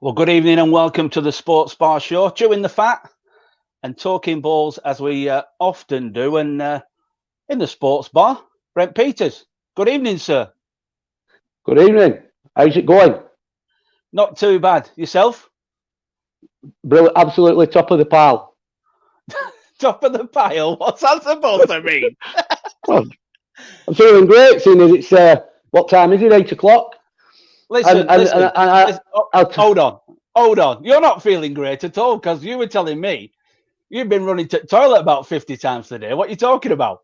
Well, good evening and welcome to the Sports Bar Show. Chewing the fat and talking balls as we often do. And in the Sports Bar, Brent Peters. Good evening, sir. Good evening. How's it going? Not too bad. Yourself? Brilliant. Absolutely top of the pile. Top of the pile? What's that supposed to mean? Well, I'm feeling great, seeing as it's, what time is it? 8 o'clock? Listen, hold on. You're not feeling great at all because you were telling me you've been running to the toilet about 50 times today. What are you talking about?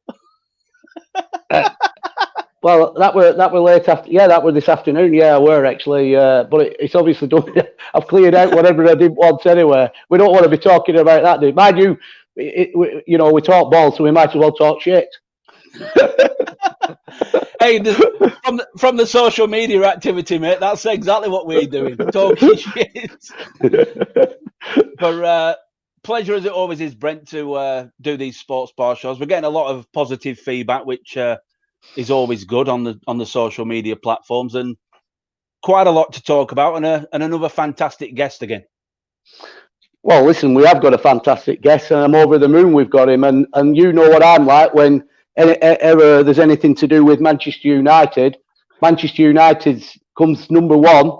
Well, that were late after. Yeah, that were this afternoon. Yeah, I were actually. But it's obviously done. I've cleared out whatever I didn't want anyway. We don't want to be talking about that, do we? Mind you, we talk ball, so we might as well talk shit. Hey, from the social media activity, mate, that's exactly what we're doing, talking shit. But pleasure as it always is, Brent, to do these sports bar shows. We're getting a lot of positive feedback, which is always good on the social media platforms, and quite a lot to talk about, and another fantastic guest again. Well, listen, we have got a fantastic guest, and I'm over the moon we've got him, and you know what I'm like when ever there's anything to do with Manchester United. Manchester United comes number one,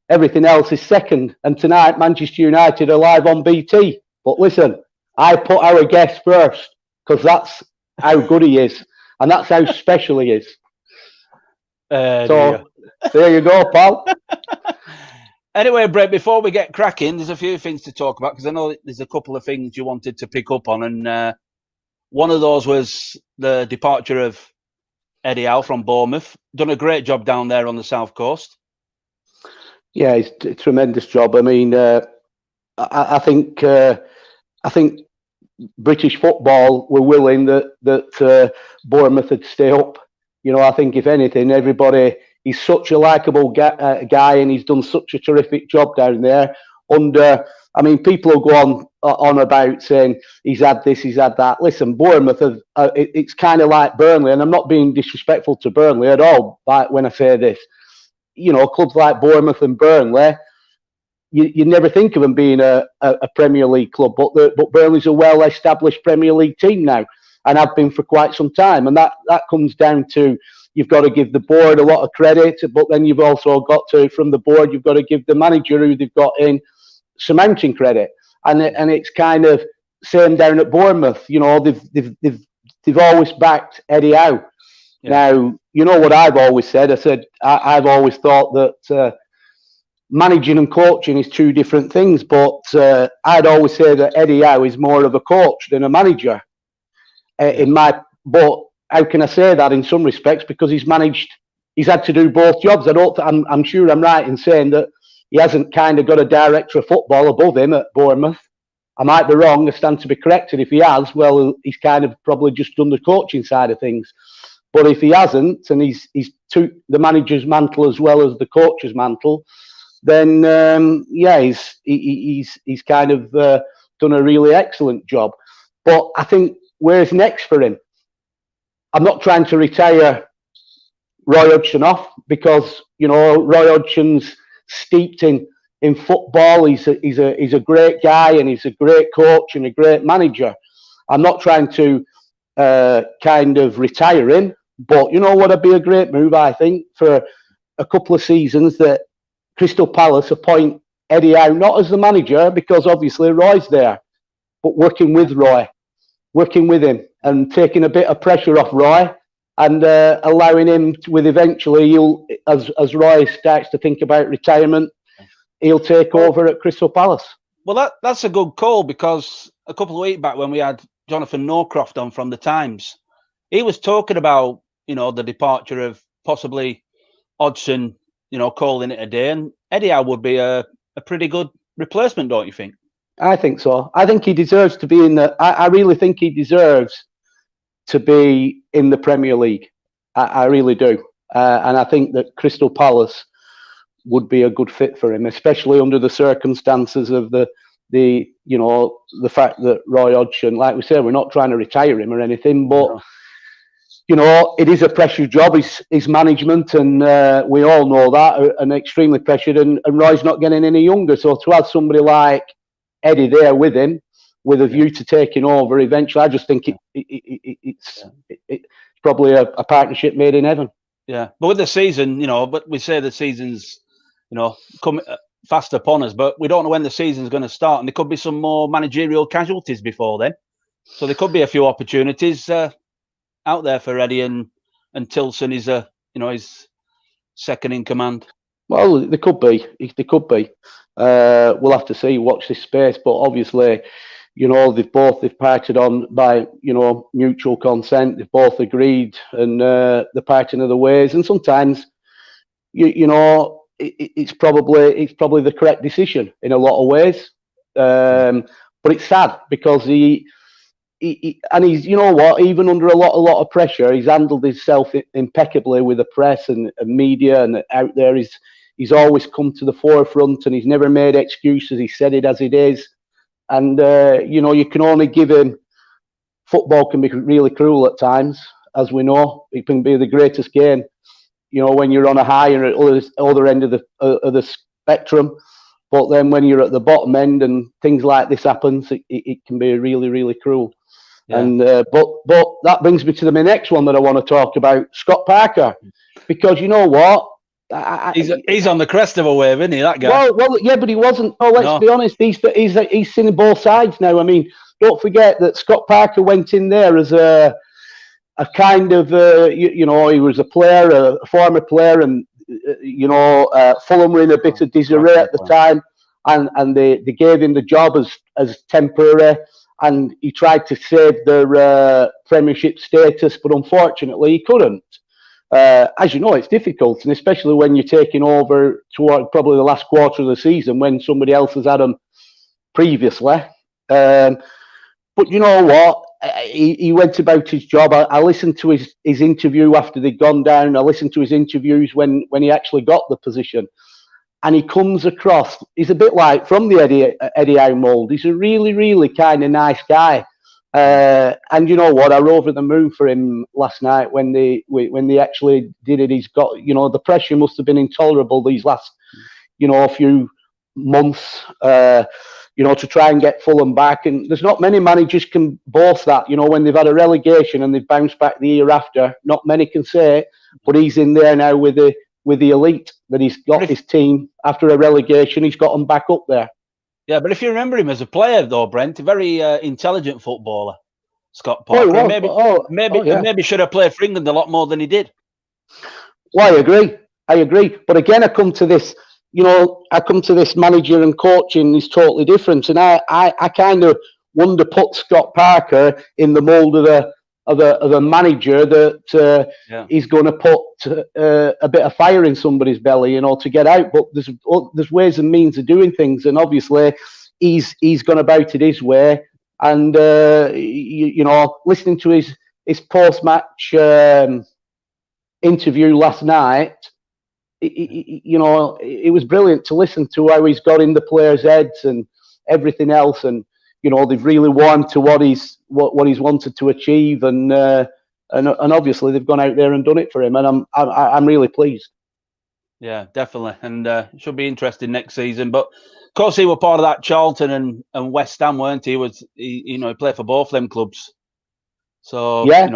everything else is second. And tonight, Manchester United are live on BT. But listen, I put our guest first because that's how good he is, and that's how special he is. So there you go, pal. Anyway, Brett, before we get cracking, there's a few things to talk about because I know there's a couple of things you wanted to pick up on, and one of those was the departure of Eddie Howe from Bournemouth. Done a great job down there on the South Coast. Yeah, it's a tremendous job. I mean, I think British football were willing that Bournemouth would stay up. You know, I think if anything, he's such a likeable guy, and he's done such a terrific job down there. People will go on about saying he's had this, he's had that. Listen, Bournemouth, it's kind of like Burnley, and I'm not being disrespectful to Burnley at all when I say this. You know, clubs like Bournemouth and Burnley, you never think of them being a Premier League club, but Burnley's a well-established Premier League team now, and have been for quite some time. And that comes down to, you've got to give the board a lot of credit, but then you've also got to, from the board, you've got to give the manager who they've got in some mounting credit. And it's kind of same down at Bournemouth. You know, they've always backed Eddie Howe. Yeah. Now, you know what I've always said. I've always thought that managing and coaching is two different things. But I'd always say that Eddie Howe is more of a coach than a manager. But how can I say that in some respects? Because he's had to do both jobs. I'm sure I'm right in saying that he hasn't kind of got a director of football above him at Bournemouth. I might be wrong. I stand to be corrected. If he has, well, he's kind of probably just done the coaching side of things. But if he hasn't, and he's took the manager's mantle as well as the coach's mantle, then he's kind of done a really excellent job. But I think where's next for him? I'm not trying to retire Roy Hodgson off, because you know Roy Hodgson's steeped in football. He's a great guy, and he's a great coach and a great manager. I'm not trying to kind of retire him, but you know what would be a great move, I think, for a couple of seasons, that Crystal Palace appoint Eddie Howe not as the manager, because obviously Roy's there, but working with him and taking a bit of pressure off Roy, and allowing him with eventually, as Roy starts to think about retirement, he'll take over at Crystal Palace. Well, that's a good call, because a couple of weeks back when we had Jonathan Norcroft on from the Times, he was talking about, you know, the departure of possibly Hodgson, you know, calling it a day, and Eddie Howe would be a pretty good replacement, don't you think? I think so. I think he deserves to be in the. I really think he deserves to be in the Premier League. I really do, and I think that Crystal Palace would be a good fit for him, especially under the circumstances of the fact that Roy Hodgson, like we said, we're not trying to retire him or anything, but it is a pressure job. His management, and we all know that, and extremely pressured. And Roy's not getting any younger. So to have somebody like Eddie there with him, with a view to taking over eventually, I just think it's probably a partnership made in heaven. Yeah, but with the season, but we say the season's, coming fast upon us, but we don't know when the season's going to start, and there could be some more managerial casualties before then. So there could be a fefew opportunities out there for Eddie, and Tilson is his second in command. Well, there could be. We'll have to see. Watch this space, but obviously, they've parted on by mutual consent. They've both agreed, and the parting of the ways. And sometimes, it's probably the correct decision in a lot of ways. But it's sad because he's even under a lot of pressure, he's handled himself impeccably with the press and media and out there. He's always come to the forefront, and he's never made excuses. He said it as it is. And, you can only give him. Football can be really cruel at times, as we know. It can be the greatest game, when you're on a high and at the other end of the spectrum. But then when you're at the bottom end and things like this happens, it can be really, really cruel. Yeah. And but that brings me to my next one that I want to talk about, Scott Parker, because you know what? He's on the crest of a wave, isn't he, that guy? Well, yeah, but he wasn't. Oh, let's be honest. He's seen both sides now. I mean, don't forget that Scott Parker went in there as a kind of, he was a player, a former player, and Fulham were in a bit of disarray at the time, and they gave him the job as temporary, and he tried to save their Premiership status, but unfortunately he couldn't. As you know, it's difficult, and especially when you're taking over toward probably the last quarter of the season when somebody else has had them previously. But you know what? He went about his job. I listened to his interview after they'd gone down. I listened to his interviews when he actually got the position. And he comes across, he's a bit like from the Eddie Howe mould. He's a really, really kind of nice guy. And you know what? I were over the moon for him last night when they actually did it. He's got, the pressure must have been intolerable these last, few months, to try and get Fulham back. And there's not many managers can boast that, when they've had a relegation and they've bounced back the year after. Not many can say it, but he's in there now with the elite, that he's got his team after a relegation. He's got them back up there. Yeah, but if you remember him as a player, though, Brent, a very intelligent footballer, Scott Parker. Maybe should have played for England a lot more than he did. Well, I agree. But again, I come to this manager and coaching is totally different. And I kind of wonder put Scott Parker in the mould of a manager that is going to put a bit of fire in somebody's belly, to get out. But there's ways and means of doing things, and obviously he's gone about it his way. And listening to his post-match interview last night, it was brilliant to listen to how he's got in the players' heads and everything else, and they've really warmed to what he's wanted to achieve, and obviously they've gone out there and done it for him, and I'm really pleased. Yeah, definitely, and it should be interesting next season. But of course, he was part of that Charlton and West Ham, weren't he? He played for both them clubs. So yeah,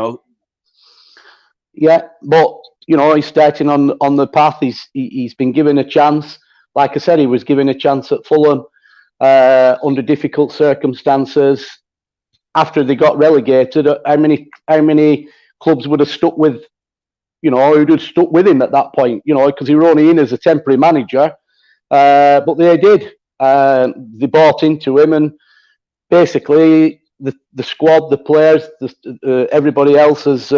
but he's starting on the path. He's been given a chance. Like I said, he was given a chance at Fulham under difficult circumstances. After they got relegated, how many clubs would have stuck with, who'd have stuck with him at that point, because he was only in as a temporary manager. But they did. They bought into him, and basically the squad, the players, everybody else has,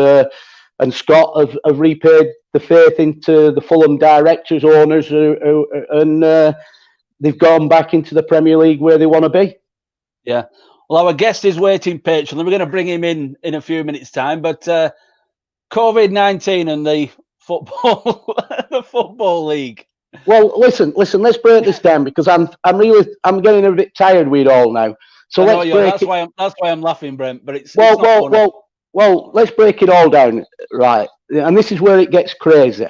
and Scott have repaid the faith into the Fulham directors, owners, and they've gone back into the Premier League where they want to be. Yeah. Well, our guest is waiting patiently. We're going to bring him in a few minutes' time. But COVID-19 and the football league. Well, listen. Let's break this down, because I'm getting a bit tired with it all now. So let's break that's why I'm laughing, Brent. But it's well. Well, let's break it all down, right? And this is where it gets crazy.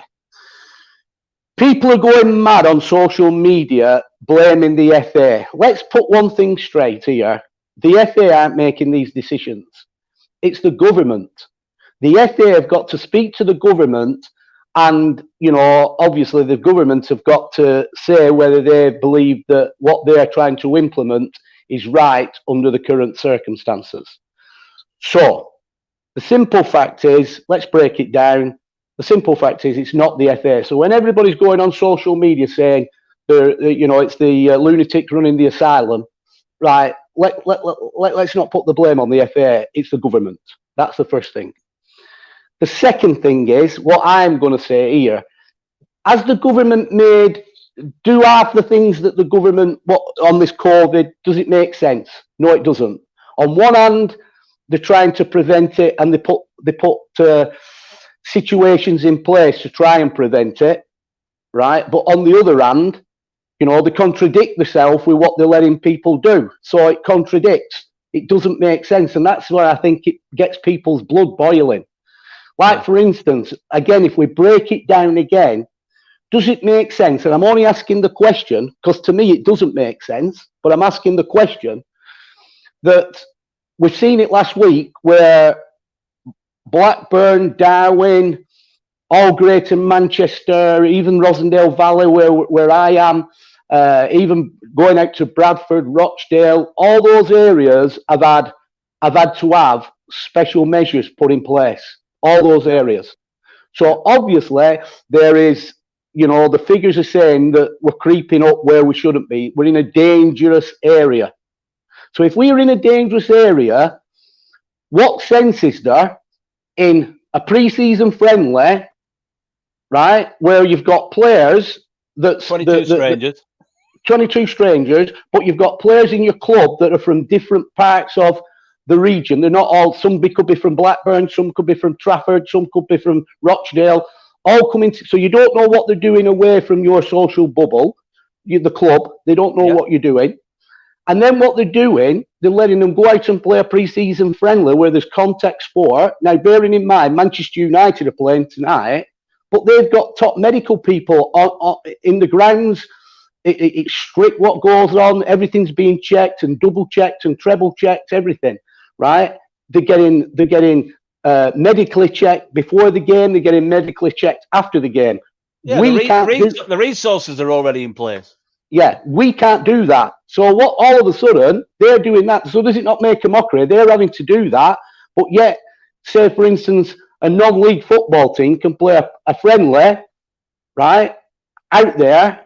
People are going mad on social media blaming the FA. Let's put one thing straight here. The FA aren't making these decisions. It's the government. The FA have got to speak to the government, and, you know, obviously the government have got to say whether they believe that what they're trying to implement is right under the current circumstances. So the simple fact is, let's break it down. The simple fact is, it's not the FA. So when everybody's going on social media saying, it's the lunatics running the asylum, right? Let's not put the blame on the FA. It's the government. That's the first thing. The second thing is, what I'm going to say here, has the government do half the things that the government, on this COVID, does it make sense? No, it doesn't. On one hand, they're trying to prevent it, and they put situations in place to try and prevent it, right? But on the other hand, you know, they contradict themselves with what they're letting people do. So it contradicts. It doesn't make sense. And that's where I think it gets people's blood boiling. Like, for instance, again, if we break it down again, does it make sense? And I'm only asking the question, because to me it doesn't make sense, but I'm asking the question that we've seen it last week where Blackburn, Darwin, all Greater Manchester, even Rosendale Valley, where I am, even going out to Bradford, Rochdale, all those areas have had to have special measures put in place. All those areas. So obviously there is, you know, the figures are saying that we're creeping up where we shouldn't be. We're in a dangerous area. So if we're in a dangerous area, what sense is there in a pre-season friendly, right, where you've got players that's 22 strangers. 22 strangers, but you've got players in your club that are from different parts of the region. They're not all, some could be from Blackburn, some could be from Trafford, some could be from Rochdale, all coming to, so you don't know what they're doing away from your social bubble, the club. They don't know what you're doing. And then what they're doing, they're letting them go out and play a pre-season friendly where there's contact sport. Now, bearing in mind, Manchester United are playing tonight, but they've got top medical people in the grounds. It's strict what goes on. Everything's being checked and double checked and treble checked, everything, right? They're getting medically checked before the game. They're getting medically checked after the game. Yeah, the resources are already in place. Yeah, we can't do that. So what? All of a sudden, they're doing that. So does it not make a mockery? They're having to do that, but yet, say for instance, a non-league football team can play a friendly, right, out there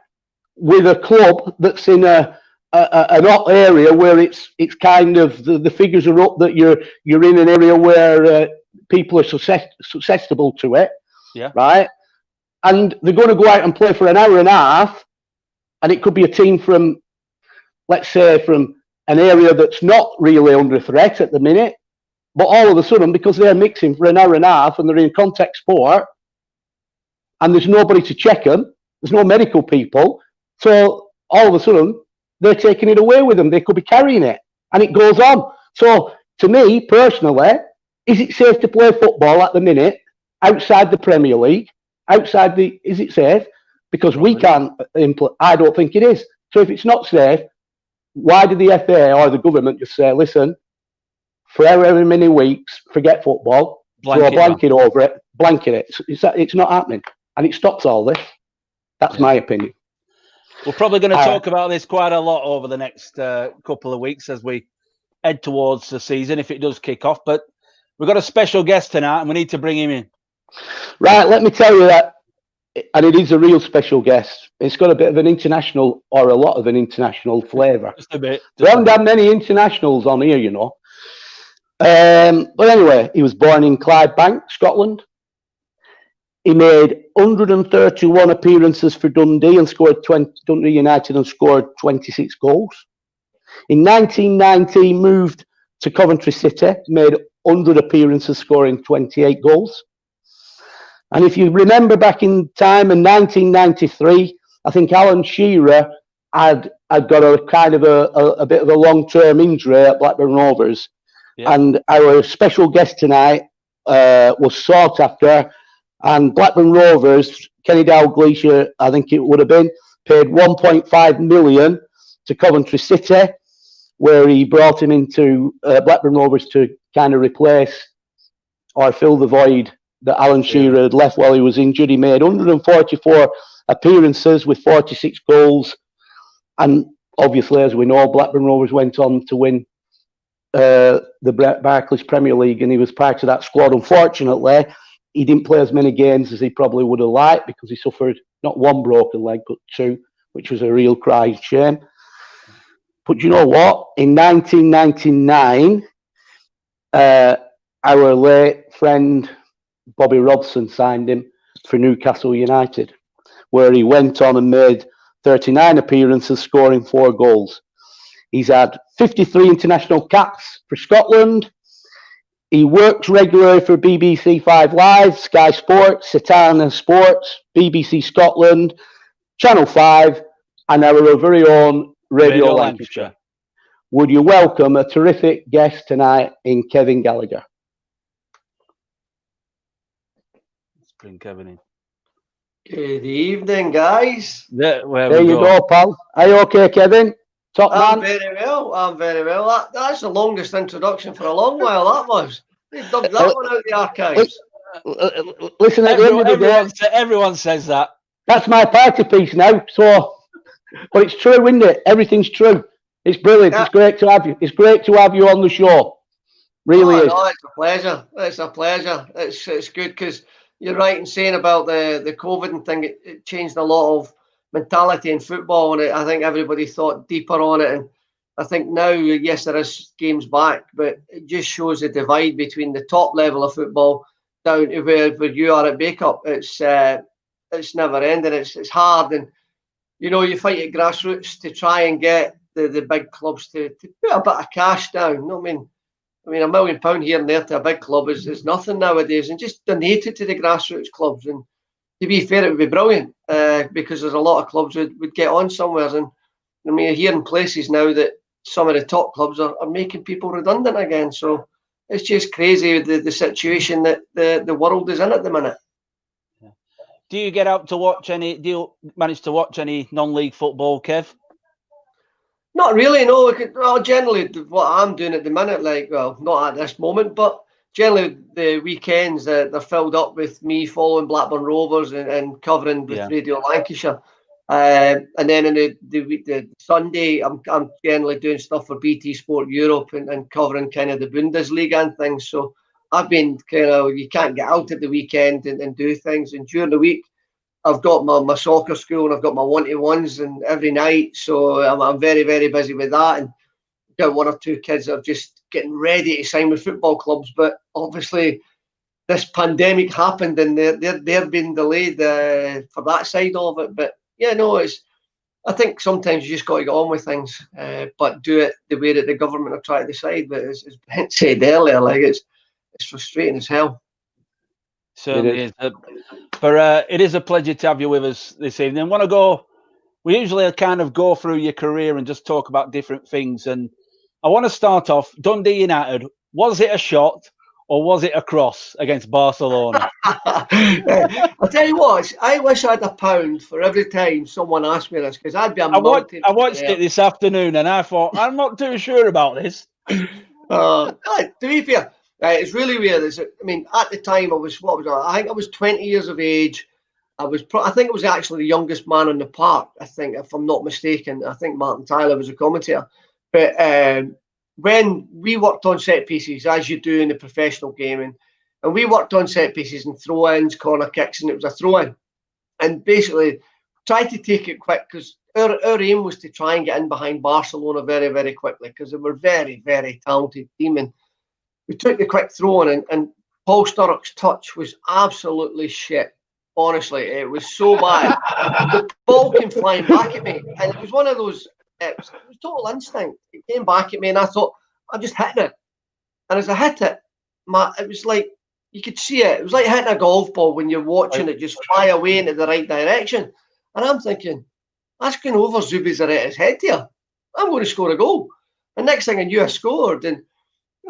with a club that's in an hot area where it's kind of the figures are up that you're in an area where people are susceptible to it, right? And they're going to go out and play for an hour and a half, and it could be a team from, let's say, from an area that's not really under threat at the minute, but all of a sudden, because they're mixing for an hour and a half and they're in contact sport, and there's nobody to check them, there's no medical people, so all of a sudden, they're taking it away with them. They could be carrying it, and it goes on. So, to me, personally, is it safe to play football at the minute outside the Premier League? Is it safe? Because we can't I don't think it is. So if it's not safe, why did the FA or the government just say, listen, for however many weeks, forget football, throw a blanket over it, blanket it. It's not happening. And it stops all this. That's my opinion. We're probably going to talk about this quite a lot over the next couple of weeks as we head towards the season, if it does kick off. But we've got a special guest tonight, and we need to bring him in. Right, let me tell you that, and it is a real special guest. It's got a bit of an international, or a lot of an international flavour. Just a bit. We haven't had many internationals on here, you know. But anyway, he was born in Clydebank, Scotland. He made 131 appearances for Dundee and scored Dundee United and scored 26 goals. In 1990, he moved to Coventry City, made 100 appearances, scoring 28 goals. And if you remember back in time in 1993, I think Alan Shearer had got a kind of a bit of a long-term injury at Blackburn Rovers. And our special guest tonight was sought after, and Blackburn Rovers, Kenny Dalglish, I think it would have been, paid 1.5 million to Coventry City, where he brought him into Blackburn Rovers to kind of replace or fill the void that Alan Shearer had left while he was injured. He made 144 appearances with 46 goals. And obviously, as we know, Blackburn Rovers went on to win the Barclays Premier League, and he was part of that squad. Unfortunately, he didn't play as many games as he probably would have liked because he suffered not one broken leg, but two, which was a real crying shame. But you know what? In 1999, our late friend Bobby Robson signed him for Newcastle United, where he went on and made 39 appearances, scoring 4 goals. He's had 53 international caps for Scotland. He works regularly for BBC 5 Live, Sky Sports, Satana Sports, BBC Scotland, Channel 5, and our very own Radio Lancashire. Would you welcome a terrific guest tonight in Kevin Gallacher? Let's bring Kevin in. Good evening, guys. There you go, pal. Are you okay, Kevin? Top man? I'm very well. That's the longest introduction for a long while, that was. They dug that one out of the archives. Listen, at the end of the day, everyone says that. That's my party piece now. So, but it's true, isn't it? Everything's true. It's brilliant. Yeah. It's great to have you. It's great to have you on the show. Really is. No, it's a pleasure. It's a pleasure. It's good because you're right in saying about the COVID thing. It changed a lot of mentality in football, and I think everybody thought deeper on it. And I think now, yes, there is games back, but it just shows the divide between the top level of football down to where you are at Bacup. It's never ending. It's hard, and you fight at grassroots to try and get the big clubs to put a bit of cash down. You know what I mean? £1 million here and there to a big club is nothing nowadays, and just donate it to the grassroots clubs. And to be fair, it would be brilliant because there's a lot of clubs would get on somewhere. And I mean, you're hearing places now that some of the top clubs are making people redundant again. So it's just crazy the situation that the world is in at the minute. Do you get out to watch any? Do you manage to watch any non-league football, Kev? Not really, no. Generally, what I'm doing at the minute, not at this moment, but generally the weekends they're filled up with me following Blackburn Rovers and covering with Radio Lancashire. And then in the Sunday, I'm generally doing stuff for BT Sport Europe and covering kind of the Bundesliga and things. So I've been you can't get out at the weekend and do things. And during the week, I've got my soccer school and I've got my one-to-ones and every night. So I'm very, very busy with that. And got 1 or 2 kids that are just getting ready to sign with football clubs. But obviously, this pandemic happened and they're being delayed for that side of it. But yeah, no, I think sometimes you just got to get on with things, but do it the way that the government are trying to decide. But as Brent said earlier, it's frustrating as hell. Certainly is. But it is a pleasure to have you with us this evening. We usually kind of go through your career and just talk about different things. And I want to start off, Dundee United, was it a shot or was it a cross against Barcelona? I'll tell you what, I wish I had £1 for every time someone asked me this, because I'd be a mountain. I watched it this afternoon and I thought, I'm not too sure about this. To be fair, it's really weird. I mean, at the time, I think I was 20 years of age. I think I was actually the youngest man on the park, I think, if I'm not mistaken. I think Martin Tyler was a commentator. But when we worked on set pieces, as you do in the professional gaming, and we worked on set pieces and throw-ins, corner kicks, and it was a throw-in. And basically, tried to take it quick because our aim was to try and get in behind Barcelona very, very quickly because they were very, very talented team. And we took the quick throw-in, and Paul Sturrock's touch was absolutely shit. Honestly, it was so bad. The ball came flying back at me, and it was one of those. It was total instinct. It came back at me, and I thought, I'm just hitting it. And as I hit it, it was like you could see it. It was like hitting a golf ball when you're watching it just fly away into the right direction. And I'm thinking, that's going over Zubi's head here. I'm going to score a goal. And next thing I knew, I scored. And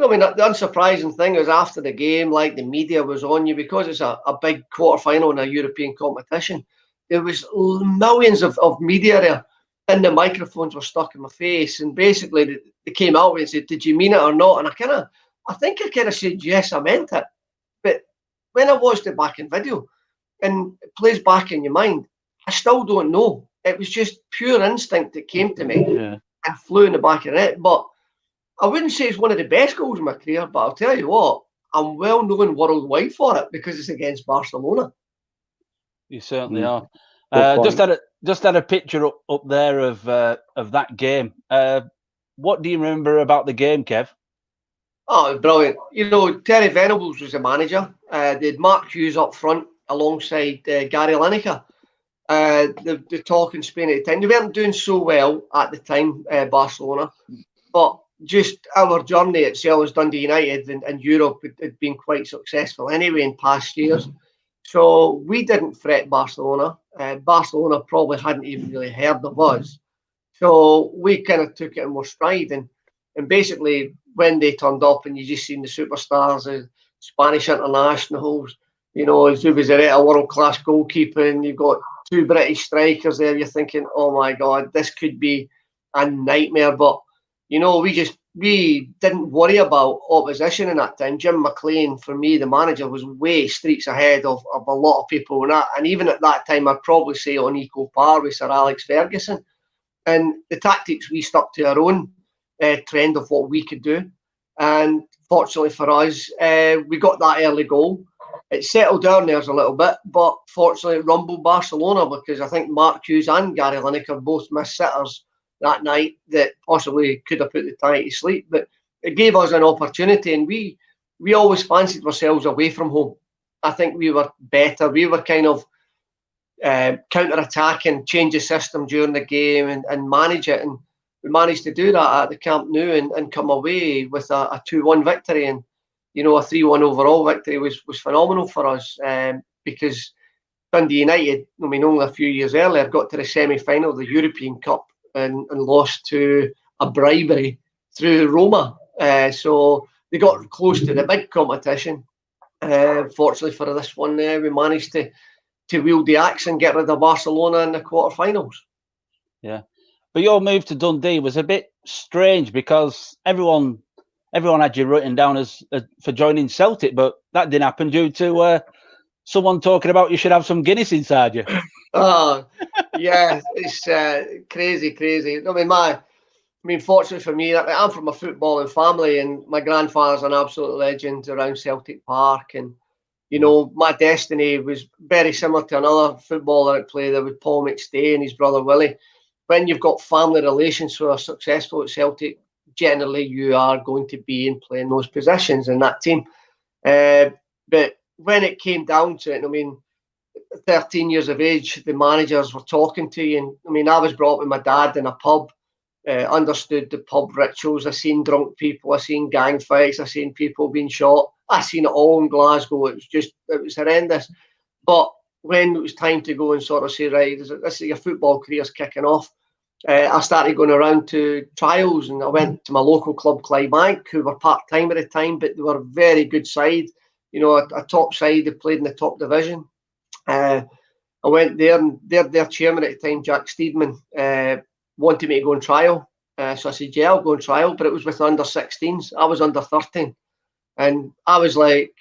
I mean, the unsurprising thing is after the game, like the media was on you because it's a big quarter-final in a European competition. There was millions of media there, and the microphones were stuck in my face. And basically, they came out and said, "Did you mean it or not?" And I think I kind of said, "Yes, I meant it." But when I watched it back in video, and it plays back in your mind, I still don't know. It was just pure instinct that came to me and flew in the back of it. But I wouldn't say it's one of the best goals in my career, but I'll tell you what, I'm well known worldwide for it because it's against Barcelona. You certainly are. Just had a picture up there of that game. What do you remember about the game, Kev? Oh, brilliant. You know, Terry Venables was the manager. They had Mark Hughes up front alongside Gary Lineker. The talk in Spain at the time. They weren't doing so well at the time, Barcelona, but just our journey itself as Dundee United and Europe had been quite successful anyway in past years. So we didn't threat Barcelona. Barcelona probably hadn't even really heard of us. So we kind of took it in more stride. And basically, when they turned up and you just seen the superstars, the Spanish internationals, you know, Zubizarreta, world-class goalkeeper, and you've got 2 British strikers there, you're thinking, oh my God, this could be a nightmare. But you know, we didn't worry about opposition in that time. Jim McLean, for me, the manager, was way streets ahead of a lot of people. And even at that time, I'd probably say on equal par with Sir Alex Ferguson. And the tactics, we stuck to our own trend of what we could do. And fortunately for us, we got that early goal. It settled down there a little bit, but fortunately it rumbled Barcelona because I think Mark Hughes and Gary Lineker both missed sitters that night that possibly could have put the tie to sleep. But it gave us an opportunity, and we always fancied ourselves away from home. I think we were better. We were kind of counter-attacking, change the system during the game and manage it. And we managed to do that at the Camp Nou and come away with a 2-1 victory. And, you know, a 3-1 overall victory was phenomenal for us because Dundee United, I mean, only a few years earlier, got to the semi-final of the European Cup and lost to a bribery through Roma. So they got close to the big competition. Fortunately for this one, we managed to wield the axe and get rid of Barcelona in the quarterfinals. Yeah. But your move to Dundee was a bit strange because everyone had you written down as for joining Celtic, but that didn't happen due to someone talking about you should have some Guinness inside you. Oh, yeah, it's crazy. I mean, fortunately for me, I'm from a footballing family, and my grandfather's an absolute legend around Celtic Park. And, you know, my destiny was very similar to another footballer that played there with Paul McStay and his brother Willie. When you've got family relations who are successful at Celtic, generally you are going to be in playing those positions in that team. But when it came down to it, I mean, 13 years of age, the managers were talking to you. And I mean, I was brought up with my dad in a pub, understood the pub rituals. I seen drunk people, I seen gang fights, I seen people being shot. I seen it all in Glasgow. It was horrendous. But when it was time to go and sort of say, right, this is your football career's kicking off, I started going around to trials, and I went to my local club, Clydebank, who were part-time at the time, but they were a very good side, you know, a top side. They played in the top division. I went there, and their chairman at the time, Jack Steedman, wanted me to go on trial. So I said, yeah, I'll go on trial, but it was with under 16s. I was under 13, and I was like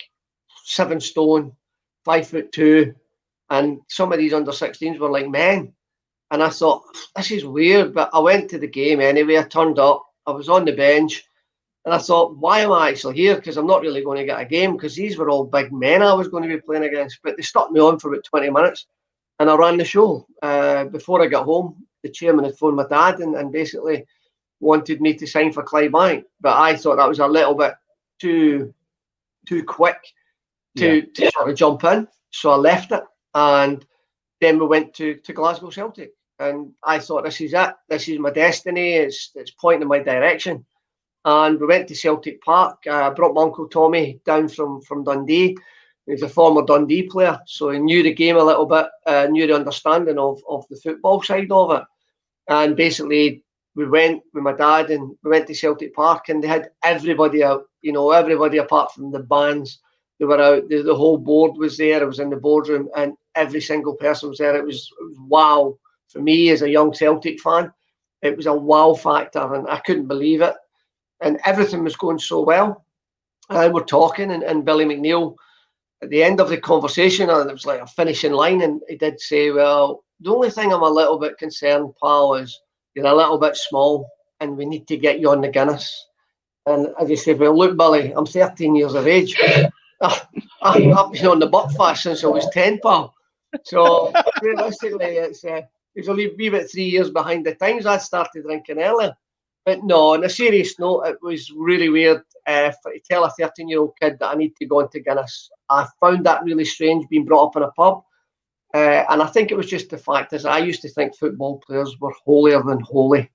7 stone, 5'2", and some of these under 16s were like men. And I thought, this is weird, but I went to the game anyway. I turned up, I was on the bench, and I thought, why am I actually here? Because I'm not really going to get a game, because these were all big men I was going to be playing against. But they stuck me on for about 20 minutes, and I ran the show. Before I got home, the chairman had phoned my dad and basically wanted me to sign for Clydebank. But I thought that was a little bit too quick to sort of jump in. So I left it, and then we went to Glasgow Celtic. And I thought, this is it. This is my destiny. It's pointing in my direction. And we went to Celtic Park. I brought my Uncle Tommy down from Dundee. He's a former Dundee player, so he knew the game a little bit, knew the understanding of the football side of it. And basically, we went with my dad and we went to Celtic Park, and they had everybody out, everybody apart from the bands. They were out. The whole board was there. I was in the boardroom, and every single person was there. It was wow. For me, as a young Celtic fan, it was a wow factor, and I couldn't believe it. And everything was going so well. And we're talking, and Billy McNeil, at the end of the conversation, and it was like a finishing line, and he did say, well, the only thing I'm a little bit concerned, pal, is you're a little bit small, and we need to get you on the Guinness. And as you said, well, look, Billy, I'm 13 years of age. I've been on the Buckfast since I was 10, pal. So realistically, it's a wee bit 3 years behind the times. I started drinking earlier. But no, on a serious note, it was really weird to tell a 13-year-old kid that I need to go into Guinness. I found that really strange, being brought up in a pub. And I think it was just the fact is I used to think football players were holier than holy.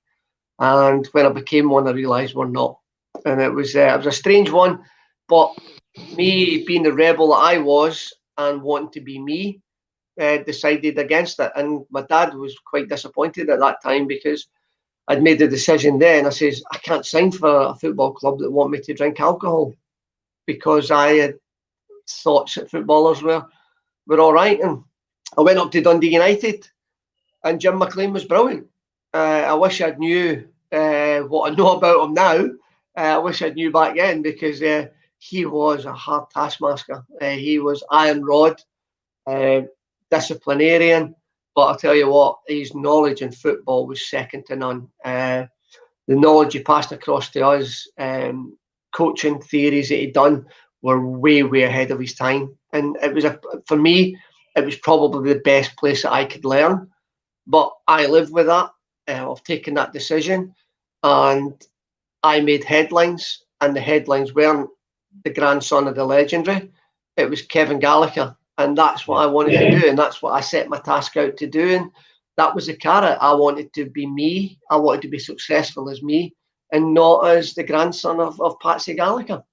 And when I became one, I realised we're not. And it was a strange one. But me being the rebel that I was and wanting to be me, decided against it. And my dad was quite disappointed at that time because I'd made the decision then. I says, I can't sign for a football club that want me to drink alcohol, because I had thoughts that footballers were all right. And I went up to Dundee United, and Jim McLean was brilliant. I wish I knew what I know about him now. I wish I knew back then, because he was a hard taskmaster. He was iron rod, disciplinarian. But I'll tell you what, his knowledge in football was second to none. The knowledge he passed across to us, coaching theories that he'd done, were way, way ahead of his time. And it was, for me, it was probably the best place that I could learn. But I lived with that. I've taken that decision, and I made headlines, and the headlines weren't the grandson of the legendary. It was Kevin Gallacher. And that's what I wanted to do, and that's what I set my task out to do. And that was the carrot. I wanted to be me. I wanted to be successful as me, and not as the grandson of Patsy Gallacher.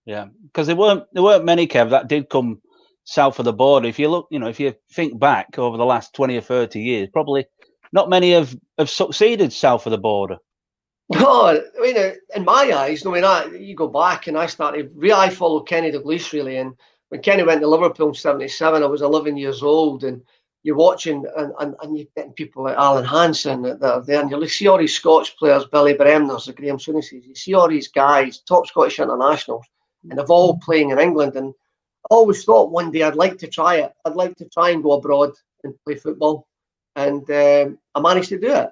Yeah, because there weren't many, Kev, that did come south of the border. If you look, if you think back over the last 20 or 30 years, probably not many have succeeded south of the border. Oh, I mean, in my eyes, you go back, and I followed Kenny Dalglish really, and when Kenny went to Liverpool in '77, I was 11 years old, and you're watching, and you're getting people like Alan Hansen that are there, and you see all these Scottish players, Billy Bremners, Graham Souness, you see all these guys, top Scottish internationals, and they're all playing in England. And I always thought one day I'd like to try it. I'd like to try and go abroad and play football. And I managed to do it.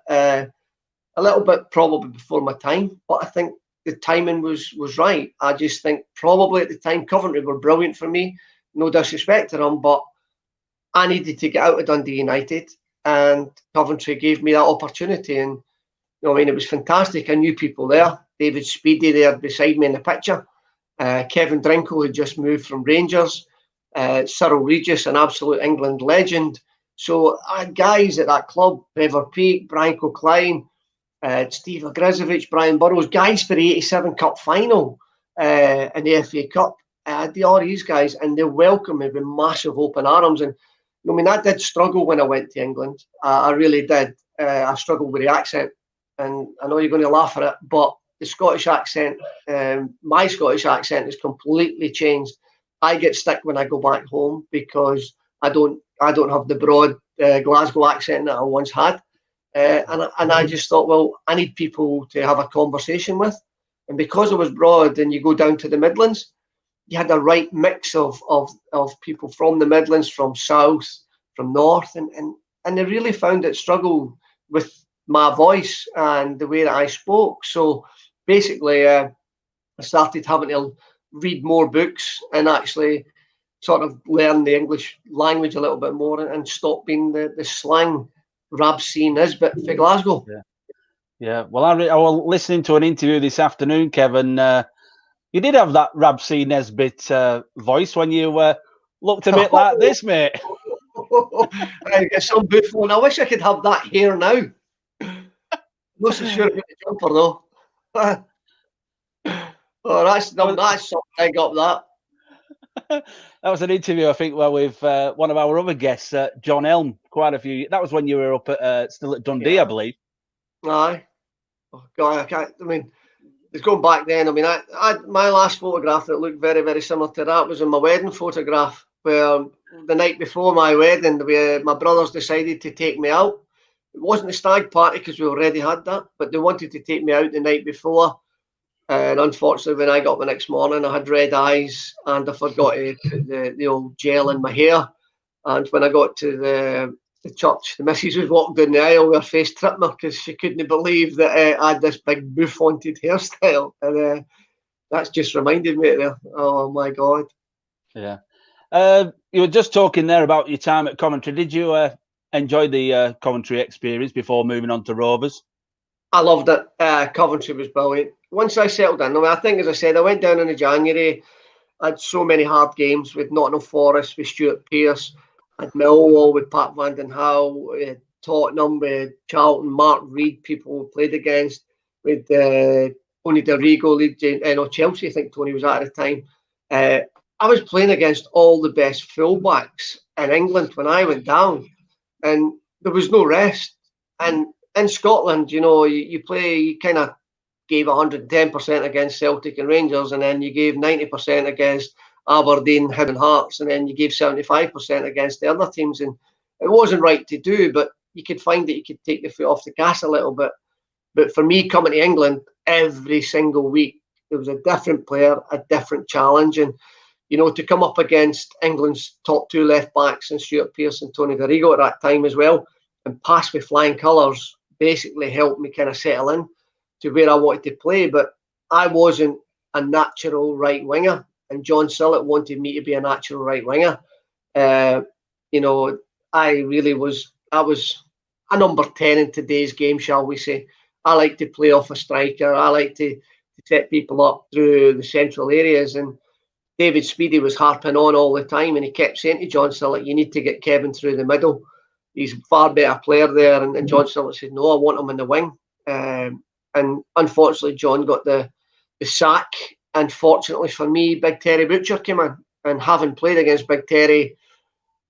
A little bit probably before my time, but I think the timing was right. I just think probably at the time Coventry were brilliant for me. No disrespect to them, but I needed to get out of Dundee United, and Coventry gave me that opportunity. And it was fantastic. I knew people there. David Speedy there beside me in the picture. Kevin Drinkle had just moved from Rangers. Cyril Regis, an absolute England legend. So I had guys at that club, Trevor Peake, Brian Coquelin, Steve Ogrizovic, Brian Burrows, guys for the '87 Cup final in the FA Cup. I had all these guys, and they welcomed me with massive open arms. And I did struggle when I went to England. I really did. I struggled with the accent, and I know you're going to laugh at it, but the Scottish accent, my Scottish accent, has completely changed. I get stuck when I go back home because I don't have the broad Glasgow accent that I once had. And I just thought, well, I need people to have a conversation with. And because I was broad, and you go down to the Midlands, you had the right mix of people from the Midlands, from South, from North, and they really found it struggled with my voice and the way that I spoke. So basically, I started having to read more books and actually sort of learn the English language a little bit more, and stop being the slang Rabsy Nisbet for Glasgow. Yeah. Well, I was listening to an interview this afternoon, Kevin. You did have that Rabsy Nisbet voice when you looked a bit like this, mate. I get some buffalo. I wish I could have that hair now. Not so sure about the jumper though. That's something I got that. That was an interview, I think, with one of our other guests, John Elm, quite a few. That was when you were up at still at Dundee, I believe. Aye. Oh, God, I can't. I mean, it's going back then. I mean, my last photograph that looked very, very similar to that was in my wedding photograph, where the night before my wedding, my brothers decided to take me out. It wasn't a stag party because we already had that, but they wanted to take me out the night before. And unfortunately, when I got up the next morning, I had red eyes and I forgot to put the old gel in my hair. And when I got to the church, the missus was walking down the aisle with her face tripped me because she couldn't believe that I had this big bouffant hairstyle. And that's just reminded me of there. Oh, my God. Yeah. You were just talking there about your time at Coventry. Did you enjoy the Coventry experience before moving on to Rovers? I loved it. Coventry was brilliant. Once I settled in, I mean, I think, as I said, I went down in January. I had so many hard games with Nottingham Forest, with Stuart Pearce, I had Millwall with Pat Van Den Hal, Tottenham with Charlton, Mark Reed, people we played against, with Tony Dorigo, Chelsea, I think Tony was at the time. I was playing against all the best fullbacks in England when I went down, and there was no rest. And in Scotland, you play, you kind of gave 110% against Celtic and Rangers, and then you gave 90% against Aberdeen, Hibs and Hearts, and then you gave 75% against the other teams. And it wasn't right to do, but you could find that you could take the foot off the gas a little bit. But for me, coming to England every single week, there was a different player, a different challenge. And, to come up against England's top two left backs and Stuart Pearce and Tony Dorigo at that time as well, and pass with flying colours, basically helped me kind of settle in to where I wanted to play. But I wasn't a natural right winger, and John Sillett wanted me to be a natural right winger. I really was. I was a number 10 in today's game, shall we say. I like to play off a striker. I like to set people up through the central areas. And David Speedy was harping on all the time, and he kept saying to John Sillett, "You need to get Kevin through the middle. He's a far better player there." And John Sillett said, "No, I want him in the wing." And unfortunately, John got the sack. And fortunately for me, Big Terry Butcher came in. And having played against Big Terry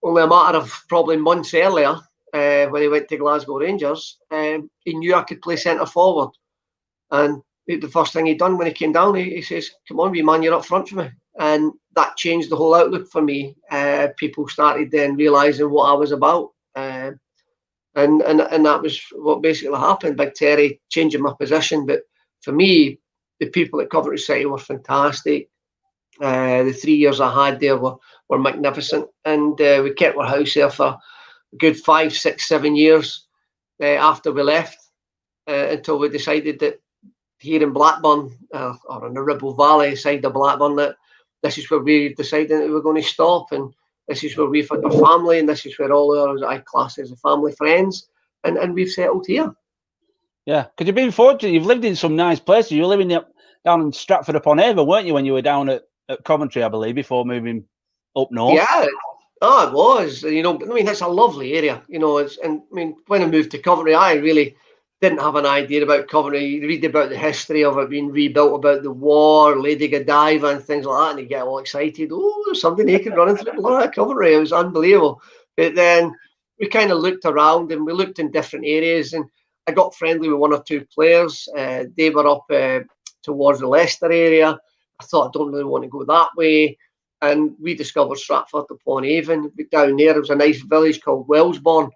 only a matter of probably months earlier, when he went to Glasgow Rangers, he knew I could play centre forward. And the first thing he done when he came down, he says, "Come on, wee man, you're up front for me." And that changed the whole outlook for me. People started then realising what I was about. And that was what basically happened. Big Terry changing my position. But for me, the people at Coventry City were fantastic. The 3 years I had there were magnificent. And we kept our house there for a good 5, 6, 7 years after we left, until we decided that here in Blackburn, or in the Ribble Valley side of Blackburn, that this is where we decided that we were going to stop, and this is where we've had our family, and this is where all our class as a family friends, and we've settled here. Yeah, because you've been fortunate. You've lived in some nice places. You were living down in Stratford upon Avon, weren't you, when you were down at Coventry, I believe, before moving up north? Yeah, it was. It's a lovely area. When I moved to Coventry, I really didn't have an idea about Coventry. You read about the history of it being rebuilt, about the war, Lady Godiva and things like that, and you get all excited. Oh, there's something naked running through Coventry. It was unbelievable. But then we kind of looked around, and we looked in different areas, and I got friendly with one or two players. They were up towards the Leicester area. I thought, I don't really want to go that way. And we discovered Stratford upon Avon. Down there was a nice village called Wellesbourne,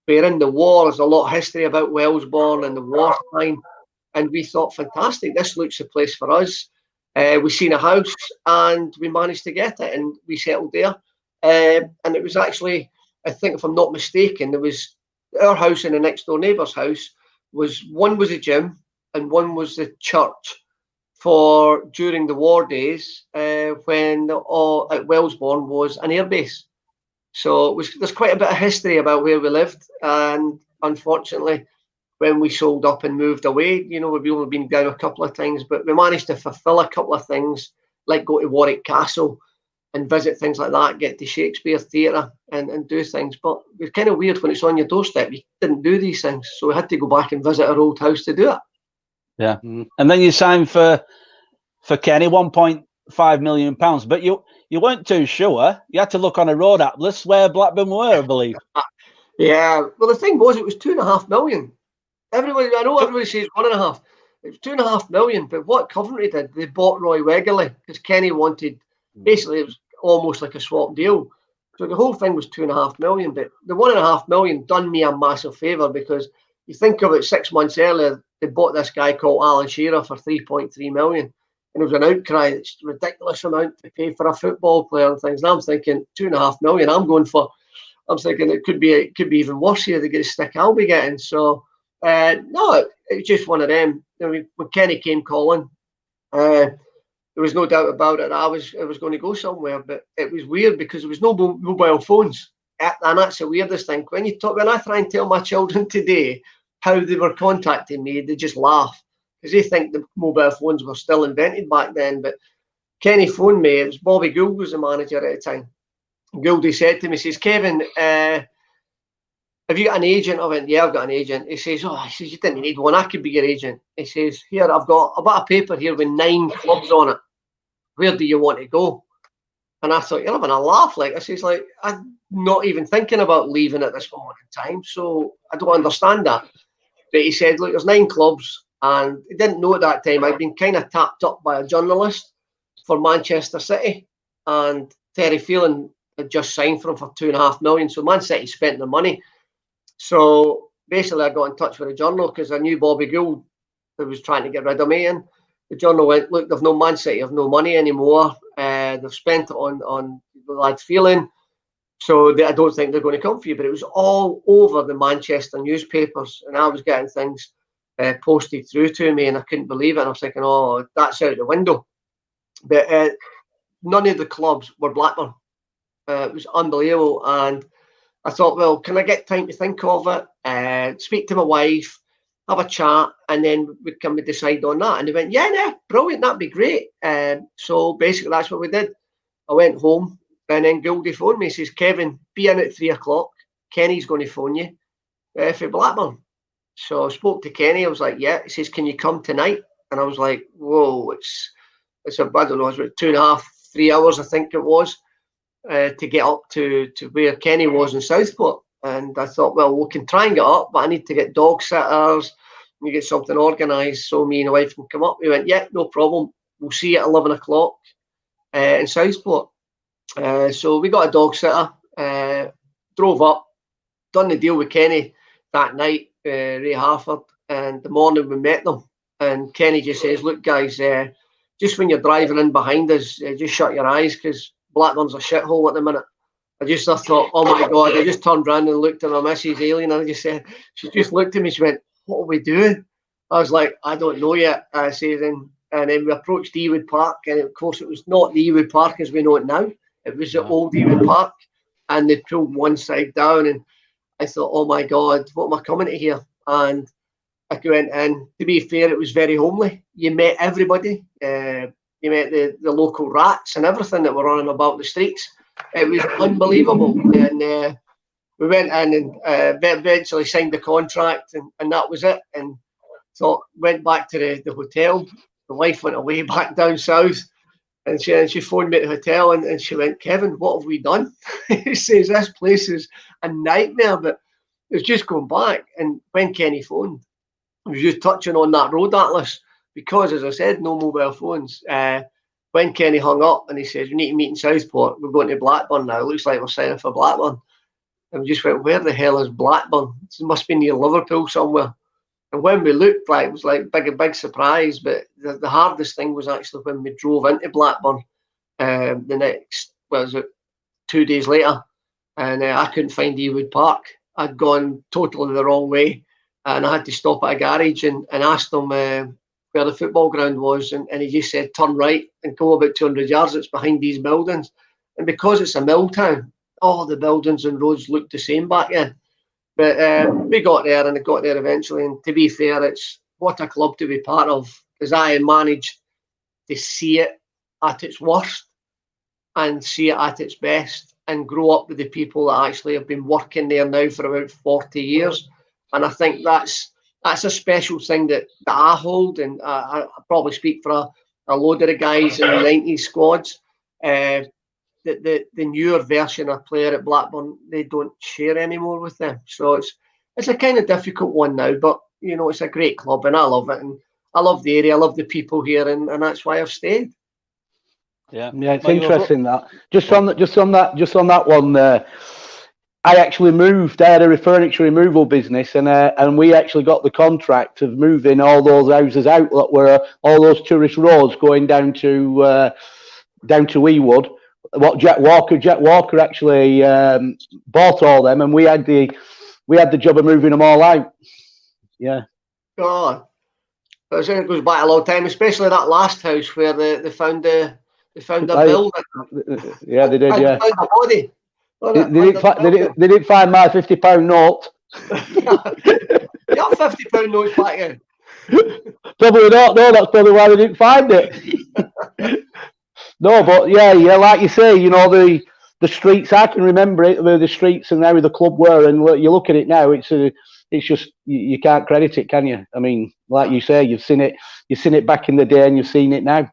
where in the war there's a lot of history about Wellesbourne and the wartime. And we thought, fantastic, this looks a place for us. We seen a house and we managed to get it, and we settled there. And it was actually, I think if I'm not mistaken, there was our house and the next door neighbour's house one was a gym and one was the church for during the war days, when at Wellesbourne was an airbase. So there's quite a bit of history about where we lived. And unfortunately, when we sold up and moved away, we've only been down a couple of times, but we managed to fulfil a couple of things, like go to Warwick Castle and visit things like that, get to Shakespeare Theatre and do things. But it's kind of weird when it's on your doorstep. You didn't do these things. So we had to go back and visit our old house to do it. Yeah. And then you signed for Kenny, £1.5 million. But you weren't too sure. You had to look on a road atlas where Blackburn were, I believe. Yeah. Well, the thing was, it was £2.5 million. Everybody, I know everybody says 1.5. It was 2.5 million, but what Coventry did, they bought Roy Wegerle because Kenny wanted, basically, it was almost like a swap deal. So the whole thing was 2.5 million, but the 1.5 million done me a massive favour because you think of it, 6 months earlier, they bought this guy called Alan Shearer for 3.3 million. And it was an outcry, it's a ridiculous amount to pay for a football player and things. And I'm thinking, 2.5 million, I'm thinking it could be even worse here to get a stick I'll be getting. So, no, it's just one of them. I mean, when Kenny came calling, there was no doubt about it. I was going to go somewhere, but it was weird because there was no mobile phones, and that's the weirdest thing. When I try and tell my children today how they were contacting me, they just laugh because they think the mobile phones were still invented back then. But Kenny phoned me. It was Bobby Gould was the manager at the time. Gouldy said to me, he says, Kevin, have you got an agent? I went, yeah, I've got an agent. He says, you didn't need one. I could be your agent. He says, here, I've got a paper here with 9 clubs on it. Where do you want to go? And I thought, you're having a laugh. Like, I says, like, I'm not even thinking about leaving at this moment in time. So I don't understand that. But he said, look, there's 9 clubs. And he didn't know at that time, I'd been kind of tapped up by a journalist for Manchester City. And Terry Phelan had just signed for him for 2.5 million. So Man City spent the money. So basically, I got in touch with the journal because I knew Bobby Gould who was trying to get rid of me. And the journal went, look, they've no Man City, have no money anymore. They've spent it on the lad's feeling. So I don't think they're going to come for you. But it was all over the Manchester newspapers. And I was getting things posted through to me and I couldn't believe it. And I was thinking, oh, that's out the window. But none of the clubs were Blackburn. It was unbelievable. And I thought, well, can I get time to think of it, speak to my wife, have a chat, and then we can decide on that? And they went, yeah, brilliant, that'd be great. So basically, that's what we did. I went home, and then Gouldy phoned me. He says, Kevin, be in at 3 o'clock. Kenny's going to phone you for Blackburn. So I spoke to Kenny. I was like, yeah. He says, can you come tonight? And I was like, whoa, it's I don't know, it was about 2.5, 3 hours, I think it was. To get up to where Kenny was in Southport. And I thought, well, we can try and get up, but I need to get dog sitters and get something organised so me and the wife can come up. We went, yeah, no problem. We'll see you at 11 o'clock in Southport. So we got a dog sitter, drove up, done the deal with Kenny that night, Ray Harford, and the morning we met them. And Kenny just says, look, guys, just when you're driving in behind us, just shut your eyes because Blackburn's a shithole at the minute. I thought, oh my God, I just turned around and looked at my missus Aileen and I just said, she just looked at me, she went, what are we doing? I was like, I don't know yet. I said, and then we approached Ewood Park, and of course it was not the Ewood Park as we know it now. It was the old Ewood Park, and they pulled one side down, and I thought, oh my God, what am I coming to here? And I went in. To be fair, it was very homely. You met everybody. You met the local rats and everything that were running about the streets. It was unbelievable. And we went in and eventually signed the contract, and that was it. And went back to the hotel. The wife went away back down south, and she phoned me at the hotel, and she went, Kevin, what have we done? He says, this place is a nightmare, but it's just going back. And when Kenny phoned, he was just touching on that road atlas. Because, as I said, no mobile phones. When Kenny hung up and he says, we need to meet in Southport, we're going to Blackburn now. It looks like we're signing for Blackburn. And we just went, where the hell is Blackburn? It must be near Liverpool somewhere. And when we looked, it was like a big surprise. But the hardest thing was actually when we drove into Blackburn the next, 2 days later. And I couldn't find Ewood Park. I'd gone totally the wrong way. And I had to stop at a garage and ask them where the football ground was, and he just said, turn right and go about 200 yards, it's behind these buildings. And because it's a mill town, all the buildings and roads looked the same back then. But we got there, and it got there eventually. And to be fair, it's what a club to be part of, because I managed to see it at its worst and see it at its best and grow up with the people that actually have been working there now for about 40 years. And I think that's a special thing that I hold, and I probably speak for a load of the guys in the 90s squads. The newer version of player at Blackburn, they don't share anymore with them. So it's a kind of difficult one now, but you know, it's a great club, and I love it, and I love the area, I love the people here, and that's why I've stayed. Yeah, it's interesting that just on that one. I actually moved. I had a furniture removal business, and we actually got the contract of moving all those houses out that were all those tourist roads going down to Ewood. What Jack Walker actually bought all them, and we had the job of moving them all out. Yeah. God, it goes back a long time, especially that last house where they found a building. Yeah, they did. Yeah. Found a body. They didn't find my £50 note. You have £50 notes back then? Probably not. No, that's probably why they didn't find it. No, but yeah, like you say, you know, the streets. I can remember it, the streets and how the club were, and you look at it now. It's just you can't credit it, can you? I mean, like you say, you've seen it back in the day, and you've seen it now,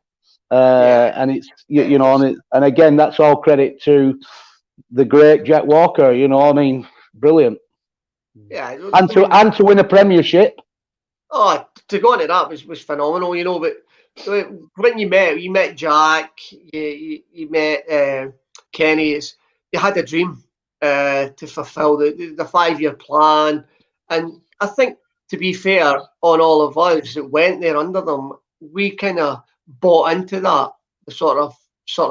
and it's you know, and again, that's all credit to the great Jack Walker. You know, I mean, brilliant. Yeah, and to win a Premiership. Oh, to go into that was phenomenal, you know. But when you met Jack, you met Kenny. You had a dream to fulfil the 5-year plan, and I think, to be fair, on all of us that went there under them, we kind of bought into that sort of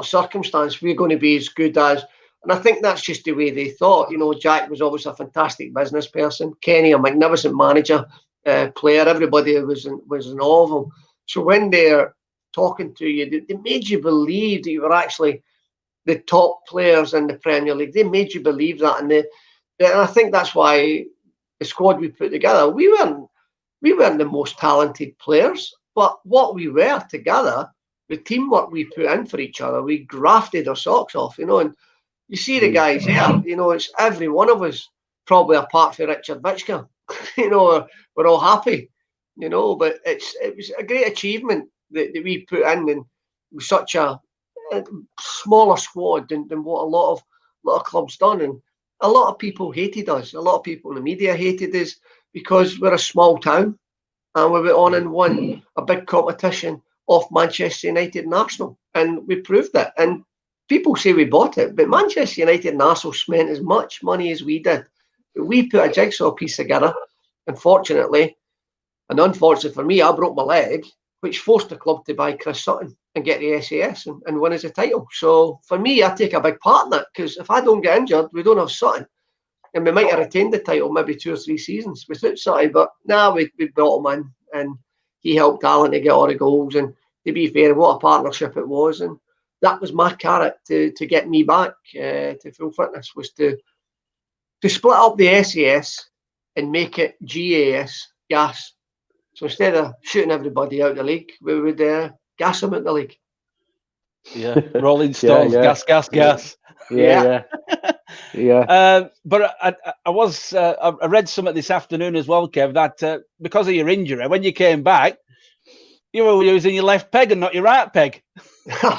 circumstance. We're going to be as good as. And I think that's just the way they thought. You know, Jack was always a fantastic business person. Kenny, a magnificent manager, player. Everybody was in awe of him. So when they're talking to you, they made you believe that you were actually the top players in the Premier League. They made you believe that, and I think that's why the squad we put together, we weren't the most talented players, but what we were together, the teamwork we put in for each other, we grafted our socks off, you know. And you see the guys here, you know, it's every one of us, probably apart from Richard Vitschka, you know, we're all happy, you know. But it was a great achievement that we put in, and with such a smaller squad than what a lot of clubs done. And a lot of people hated us. A lot of people in the media hated us because we're a small town, and we went on and won a big competition off Manchester United and Arsenal, and we proved it. And people say we bought it, but Manchester United and Arsenal spent as much money as we did. We put a jigsaw piece together, and fortunately, and unfortunately for me, I broke my leg, which forced the club to buy Chris Sutton and get the SAS and win us a title. So for me, I take a big part in that, because if I don't get injured, we don't have Sutton. And we might have retained the title maybe 2 or 3 seasons without Sutton, but now we brought him in, and he helped Alan to get all the goals. And to be fair, what a partnership it was. And that was my carrot to get me back to full fitness, was to split up the SAS and make it gas. So instead of shooting everybody out of the league, we would gas them out the league. Yeah, Rolling Stones, gas. Yeah. But I read something this afternoon as well, Kev, that because of your injury, when you came back, you were using your left peg and not your right peg.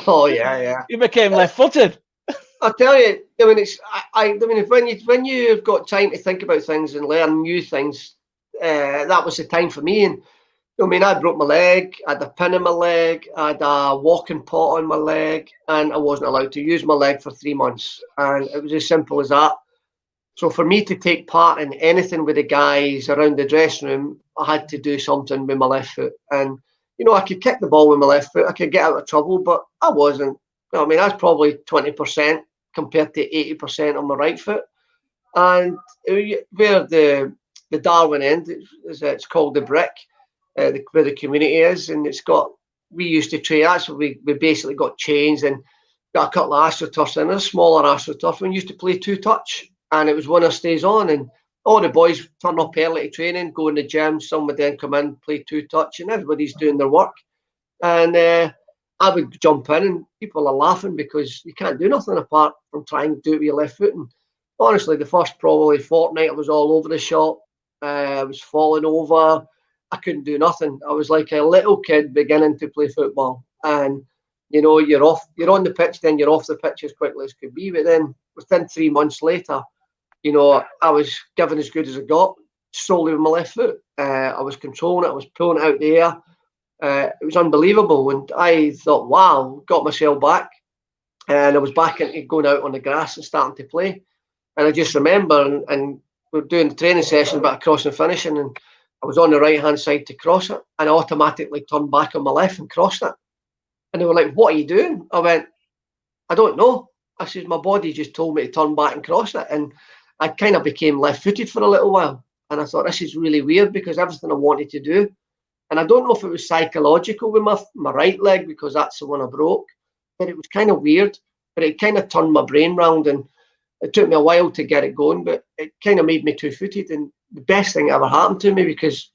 Oh yeah. You became left-footed. I tell you, I mean, when you've got time to think about things and learn new things, that was the time for me. And I mean, I broke my leg, I had a pin in my leg, I had a walking pot on my leg, and I wasn't allowed to use my leg for 3 months. And it was as simple as that. So for me to take part in anything with the guys around the dressing room, I had to do something with my left foot. And, you know, I could kick the ball with my left foot, I could get out of trouble, but I wasn't. I mean, I was probably 20% compared to 80% on my right foot. And where the Darwin end, it's called the Brick, where the community is, and we used to train. That's where we basically got changed and got a couple of astroturfs in, a smaller astroturf. We used to play 2-touch, and it was winner stays on, and all the boys turn up early to training, go in the gym, some would then come in, play 2-touch, and everybody's doing their work. And I would jump in, and people are laughing because you can't do nothing apart from trying to do it with your left foot. And honestly, the first probably fortnight, I was all over the shop. I was falling over. I couldn't do nothing. I was like a little kid beginning to play football. And, you know, you're on the pitch, then you're off the pitch as quickly as could be. But then within 3 months later, you know, I was given as good as I got. solely with my left foot. I was controlling it. I was pulling it out the air. It was unbelievable. And I thought, wow, got myself back. And I was back into going out on the grass and starting to play. And I just remember, and we were doing the training session about crossing and finishing, and I was on the right-hand side to cross it, and I automatically turned back on my left and crossed it. And they were like, what are you doing? I went, I don't know. I said, my body just told me to turn back and cross it. And I kind of became left-footed for a little while. And I thought, this is really weird, because everything I wanted to do, and I don't know if it was psychological with my right leg, because that's the one I broke, but it was kind of weird. But it kind of turned my brain round, and it took me a while to get it going, but it kind of made me two-footed. And the best thing ever happened to me, because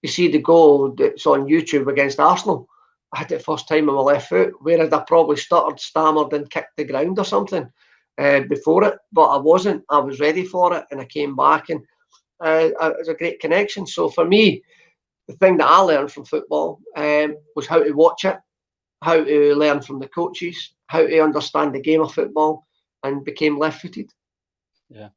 you see the goal that's on YouTube against Arsenal, I had it first time on my left foot, whereas I probably stuttered, stammered and kicked the ground or something before it, but I wasn't. I was ready for it, and I came back, and it was a great connection. So for me, the thing that I learned from football was how to watch it, how to learn from the coaches, how to understand the game of football, and became left-footed. Yeah.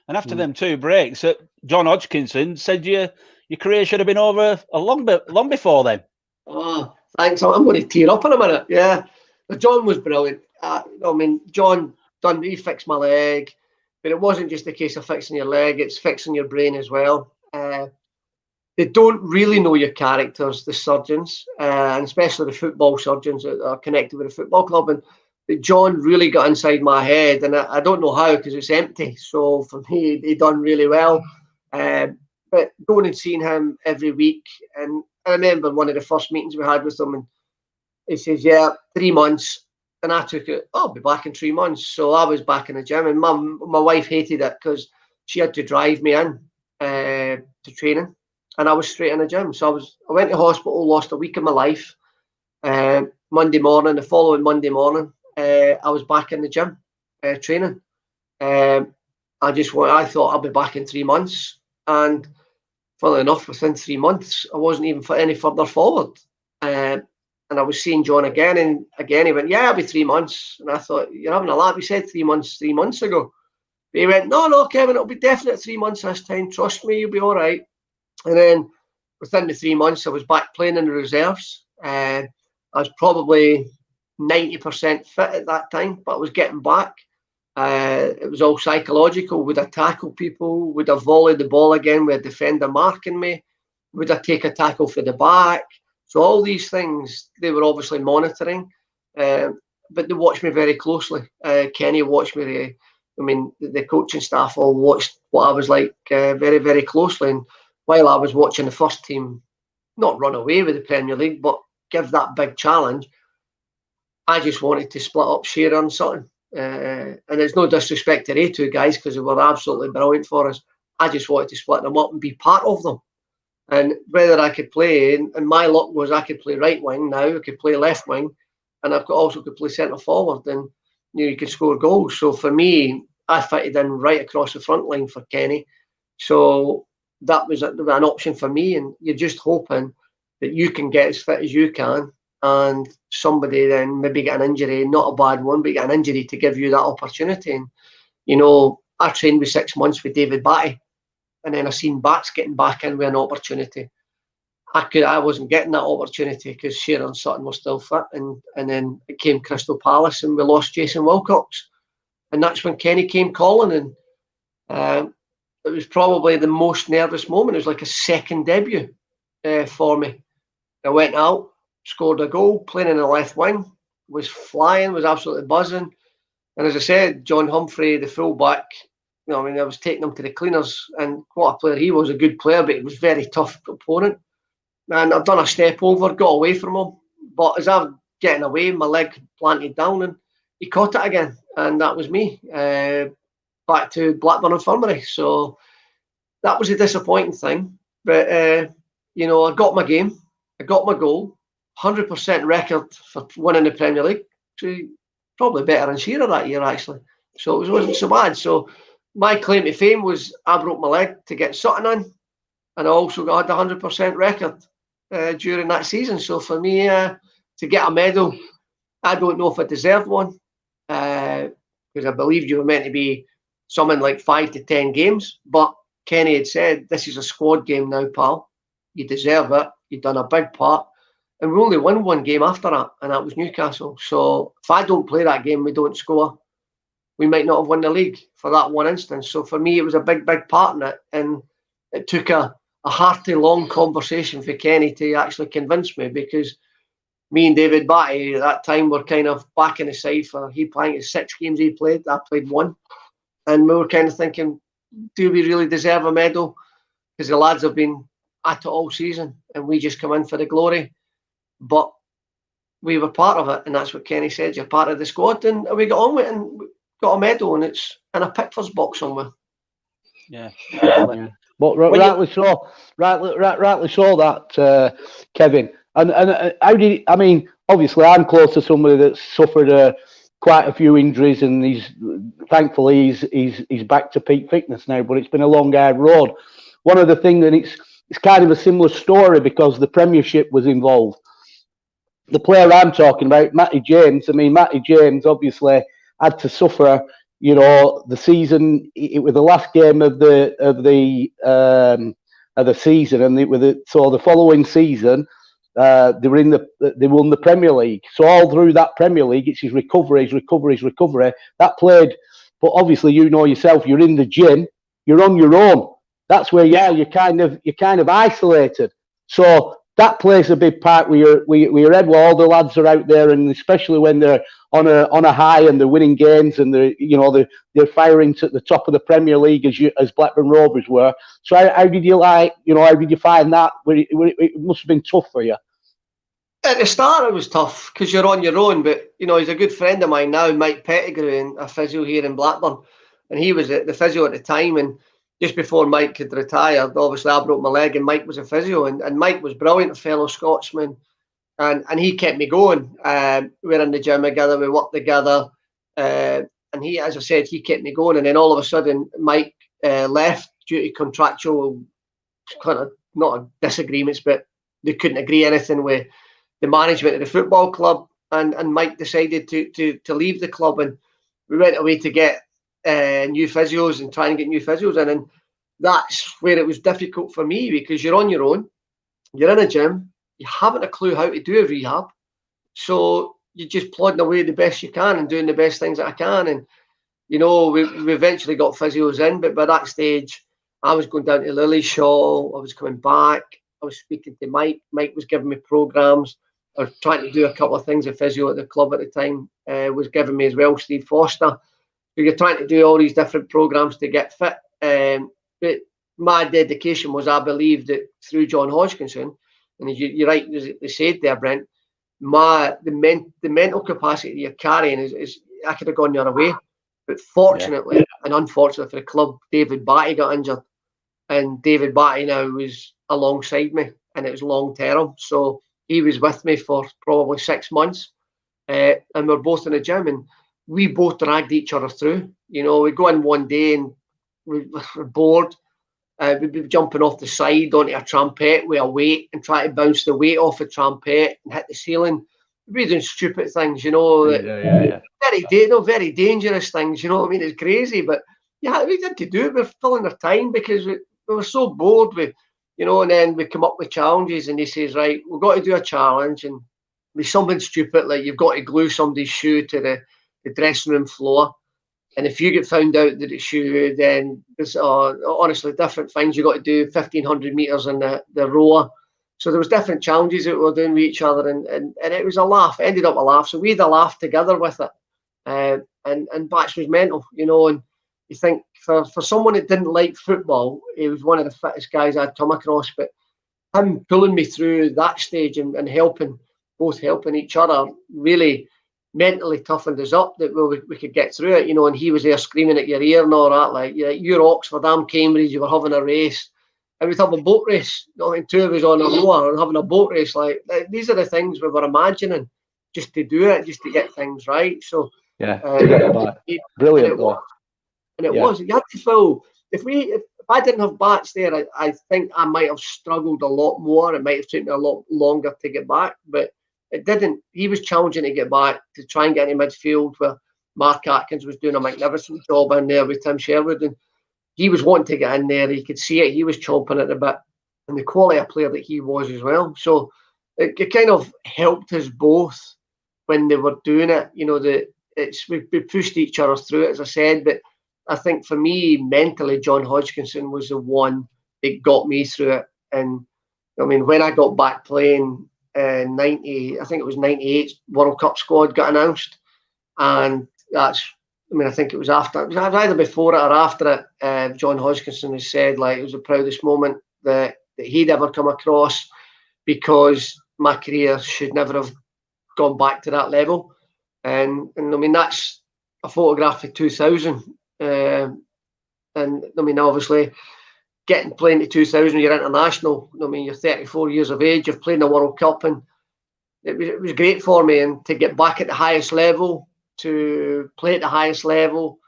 And after them 2 breaks, John Hodgkinson said your career should have been over long before then. Oh, thanks. I'm going to tear up in a minute. Yeah. But John was brilliant. I mean, John he fixed my leg, but it wasn't just a case of fixing your leg, it's fixing your brain as well. They don't really know your characters, the surgeons, and especially the football surgeons that are connected with the football club. And John really got inside my head, and I don't know how, because it's empty. So for me, he done really well. But going and seeing him every week, and I remember one of the first meetings we had with him, and he says, yeah, 3 months. And I took it, I'll be back in 3 months. So I was back in the gym, and my wife hated it because she had to drive me in to training, and I was straight in the gym. So I went to hospital, lost a week of my life. Monday morning, the following Monday morning, I was back in the gym training. I thought I'll be back in 3 months, and funnily enough, within 3 months, I wasn't even any further forward. And I was seeing John again, and again he went, yeah, it'll be 3 months. And I thought, you're having a laugh. We said 3 months 3 months ago. But he went, no, Kevin, it'll be definite 3 months this time. Trust me, you'll be all right. And then within the 3 months, I was back playing in the reserves. I was probably 90% fit at that time, but I was getting back. It was all psychological. Would I tackle people? Would I volley the ball again with a defender marking me? Would I take a tackle for the back? So all these things, they were obviously monitoring, but they watched me very closely. Kenny watched me. The coaching staff all watched what I was like very, very closely. And while I was watching the first team not run away with the Premier League, but give that big challenge, I just wanted to split up Shearer and Sutton. And there's no disrespect to they two guys, because they were absolutely brilliant for us. I just wanted to split them up and be part of them. And whether I could play, and my luck was I could play right wing now, I could play left wing, and also could play centre forward, and you could score goals. So for me, I fitted in right across the front line for Kenny. So that was an option for me, and you're just hoping that you can get as fit as you can, and somebody then maybe get an injury, not a bad one, but get an injury to give you that opportunity. And, I trained with 6 months with David Batty, and then I seen Bats getting back in with an opportunity. I wasn't getting that opportunity because Shearer and Sutton were still fit, and then it came Crystal Palace, and we lost Jason Wilcox. And that's when Kenny came calling, and it was probably the most nervous moment. It was like a second debut for me. I went out, scored a goal, playing in the left wing, was flying, was absolutely buzzing. And as I said, John Humphrey, the fullback, I was taking him to the cleaners, and what a player he was, a good player, but he was a very tough opponent. And I've done a step over, got away from him. But as I was getting away, my leg planted down, and he caught it again. And that was me, back to Blackburn Infirmary. So that was a disappointing thing. But, I got my game. I got my goal. 100% record for winning the Premier League. So probably better than Shearer that year, actually. So it wasn't so bad. So my claim to fame was I broke my leg to get Sutton in, and I also got the 100% record during that season. So for me, to get a medal, I don't know if I deserved one, because I believed you were meant to be something like 5 to 10 games, but Kenny had said, this is a squad game now, pal. You deserve it. You've done a big part. And we only won one game after that, and that was Newcastle. So if I don't play that game, we don't score, we might not have won the league for that one instance. So for me, it was a big, big part in it. And it took a hearty, long conversation for Kenny to actually convince me, because me and David Batty at that time were kind of back in the side for he playing his 6 games he played. I played 1. And we were kind of thinking, do we really deserve a medal? Because the lads have been at it all season and we just come in for the glory. But we were part of it, and that's what Kenny said. You're part of the squad, and we got on with it and got a medal, and it's in a Pickford's box somewhere. Yeah. But rightly so that Kevin. And how did I mean? Obviously, I'm close to somebody that's suffered quite a few injuries, and thankfully he's back to peak fitness now. But it's been a long, hard road. One of the things, and it's kind of a similar story because the Premiership was involved. The player I'm talking about, Matty James. I mean, Matty James obviously had to suffer. You know, the season. It was the last game of the season, and so the following season, they won the Premier League. So all through that Premier League, it's his recovery. That played, but obviously you know yourself. You're in the gym. You're on your own. That's where you're kind of isolated. So that plays a big part with your head. Where all the lads are out there, and especially when they're on a high and they're winning games and they're firing to the top of the Premier League as Blackburn Rovers were. So how did you find that? It must have been tough for you. At the start, it was tough because you're on your own. But he's a good friend of mine now, Mike Pettigrew, a physio here in Blackburn, and he was the physio at the time. And just before Mike had retired, obviously I broke my leg, and Mike was a physio, and Mike was brilliant, a fellow Scotsman. And he kept me going. We were in the gym together, we worked together. And he, as I said, he kept me going. And then all of a sudden, Mike left due to contractual kind of, not disagreements, but they couldn't agree anything with the management of the football club. And Mike decided to leave the club. And we went away to get new physios and try and get new physios in. And that's where it was difficult for me, because you're on your own, you're in a gym, you haven't a clue how to do a rehab. So you're just plodding away the best you can and doing the best things that I can. And, we eventually got physios in, but by that stage, I was going down to Lillyshaw, I was coming back, I was speaking to Mike. Mike was giving me programmes. I was trying to do a couple of things of physio at the club at the time, was giving me as well, Steve Foster. So you're trying to do all these different programmes to get fit. But my dedication was, I believe, that through John Hodgkinson, and you're right, they said there, Brent, the mental capacity you're carrying is I could have gone the other way. But fortunately and unfortunately for the club, David Batty got injured. And David Batty now was alongside me, and it was long term. So he was with me for probably 6 months. And we're both in the gym, and we both dragged each other through. We go in one day and we're bored. We'd be jumping off the side onto a trampette with a weight and try to bounce the weight off the trampette and hit the ceiling. We'd be doing stupid things, very dangerous things. It's crazy, but yeah, we had to do it. We're filling our time because we were so bored with, and then we come up with challenges, and he says, right, we've got to do a challenge, and be something stupid like you've got to glue somebody's shoe to the dressing room floor. And if you get found out that it's you, then there's honestly different things you got to do. 1,500 metres in the rower. So there was different challenges that we were doing with each other, and it was a laugh. It ended up a laugh. So we had a laugh together with it. And Batch was mental, and you think for someone that didn't like football, he was one of the fittest guys I'd come across. But him pulling me through that stage and both helping each other, really mentally toughened us up that we could get through it, and he was there screaming at your ear and all that, like, you're Oxford, I'm Cambridge, you were having a race, and we'd have a boat race, two of us on a rower and having a boat race, like these are the things we were imagining just to do it, just to get things right. So brilliant, and it was, you had to feel, if I didn't have Bats there, I think I might have struggled a lot more. It might have taken me a lot longer to get back, but it didn't. He was challenging to get back, to try and get into midfield, where Mark Atkins was doing a magnificent job in there with Tim Sherwood. And he was wanting to get in there. He could see it. He was chomping at the bit, and the quality of player that he was as well. So it kind of helped us both when they were doing it. You know, we pushed each other through it, as I said. But I think for me, mentally, John Hodgkinson was the one that got me through it. And I mean, when I got back playing, 90, I think it was 98 World Cup squad got announced, and that's. I mean, I think it was either before it or after it. John Hodgkinson has said like it was the proudest moment that he'd ever come across, because my career should never have gone back to that level. And I mean, that's a photograph of 2000. And I mean, obviously, playing to 2000, you're international. I mean, you're 34 years of age. You've played in the World Cup, and it was great for me. And to get back at the highest level, to play at the highest level,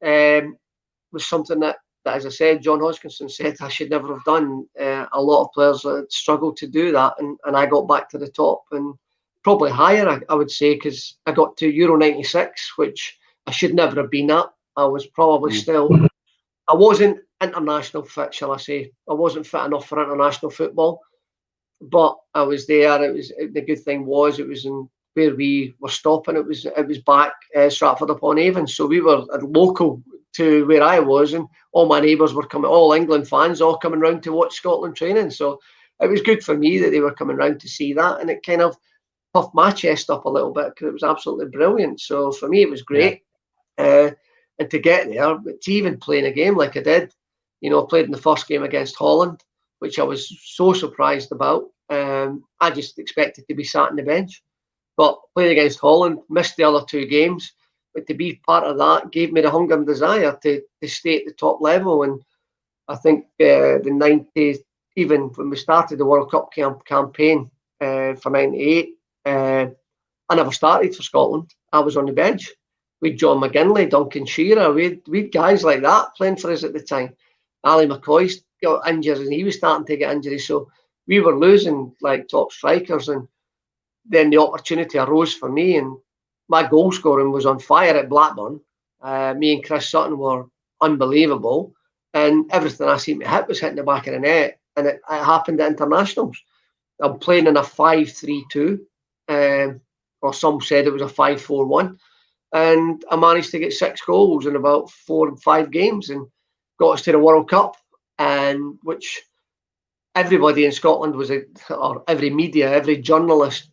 was something that, as I said, John Hodgkinson said I should never have done. A lot of players struggled to do that, and I got back to the top, and probably higher, I would say, because I got to Euro 96, which I should never have been at. I was probably still, I wasn't international fit, shall I say. I wasn't fit enough for international football, but I was there. The good thing was it was in where we were stopping. It was back Stratford upon Avon, so we were local to where I was, and all my neighbours were coming, all England fans, all coming round to watch Scotland training. So it was good for me that they were coming round to see that, and it kind of puffed my chest up a little bit because it was absolutely brilliant. So for me, it was great. And to get there, to even playing a game like I did, you know, I played in the first game against Holland, which I was so surprised about. I just expected to be sat on the bench, but played against Holland, missed the other two games. But to be part of that gave me the hunger and desire to stay at the top level. And I think the 90s, even when we started the World Cup campaign for 98, I never started for Scotland. I was on the bench with John McGinley, Duncan Shearer. We'd guys like that playing for us at the time. Ali McCoy got injured, and he was starting to get injuries. So we were losing like top strikers, and then the opportunity arose for me, and my goal scoring was on fire at Blackburn. Me and Chris Sutton were unbelievable, and everything I seemed to hit was hitting the back of the net, and it happened at internationals. I'm playing in a 5-3-2, or some said it was a 5-4-1, and I managed to get 6 goals in about 4 or 5 games, and got us to the World Cup, and which everybody in Scotland or every media, every journalist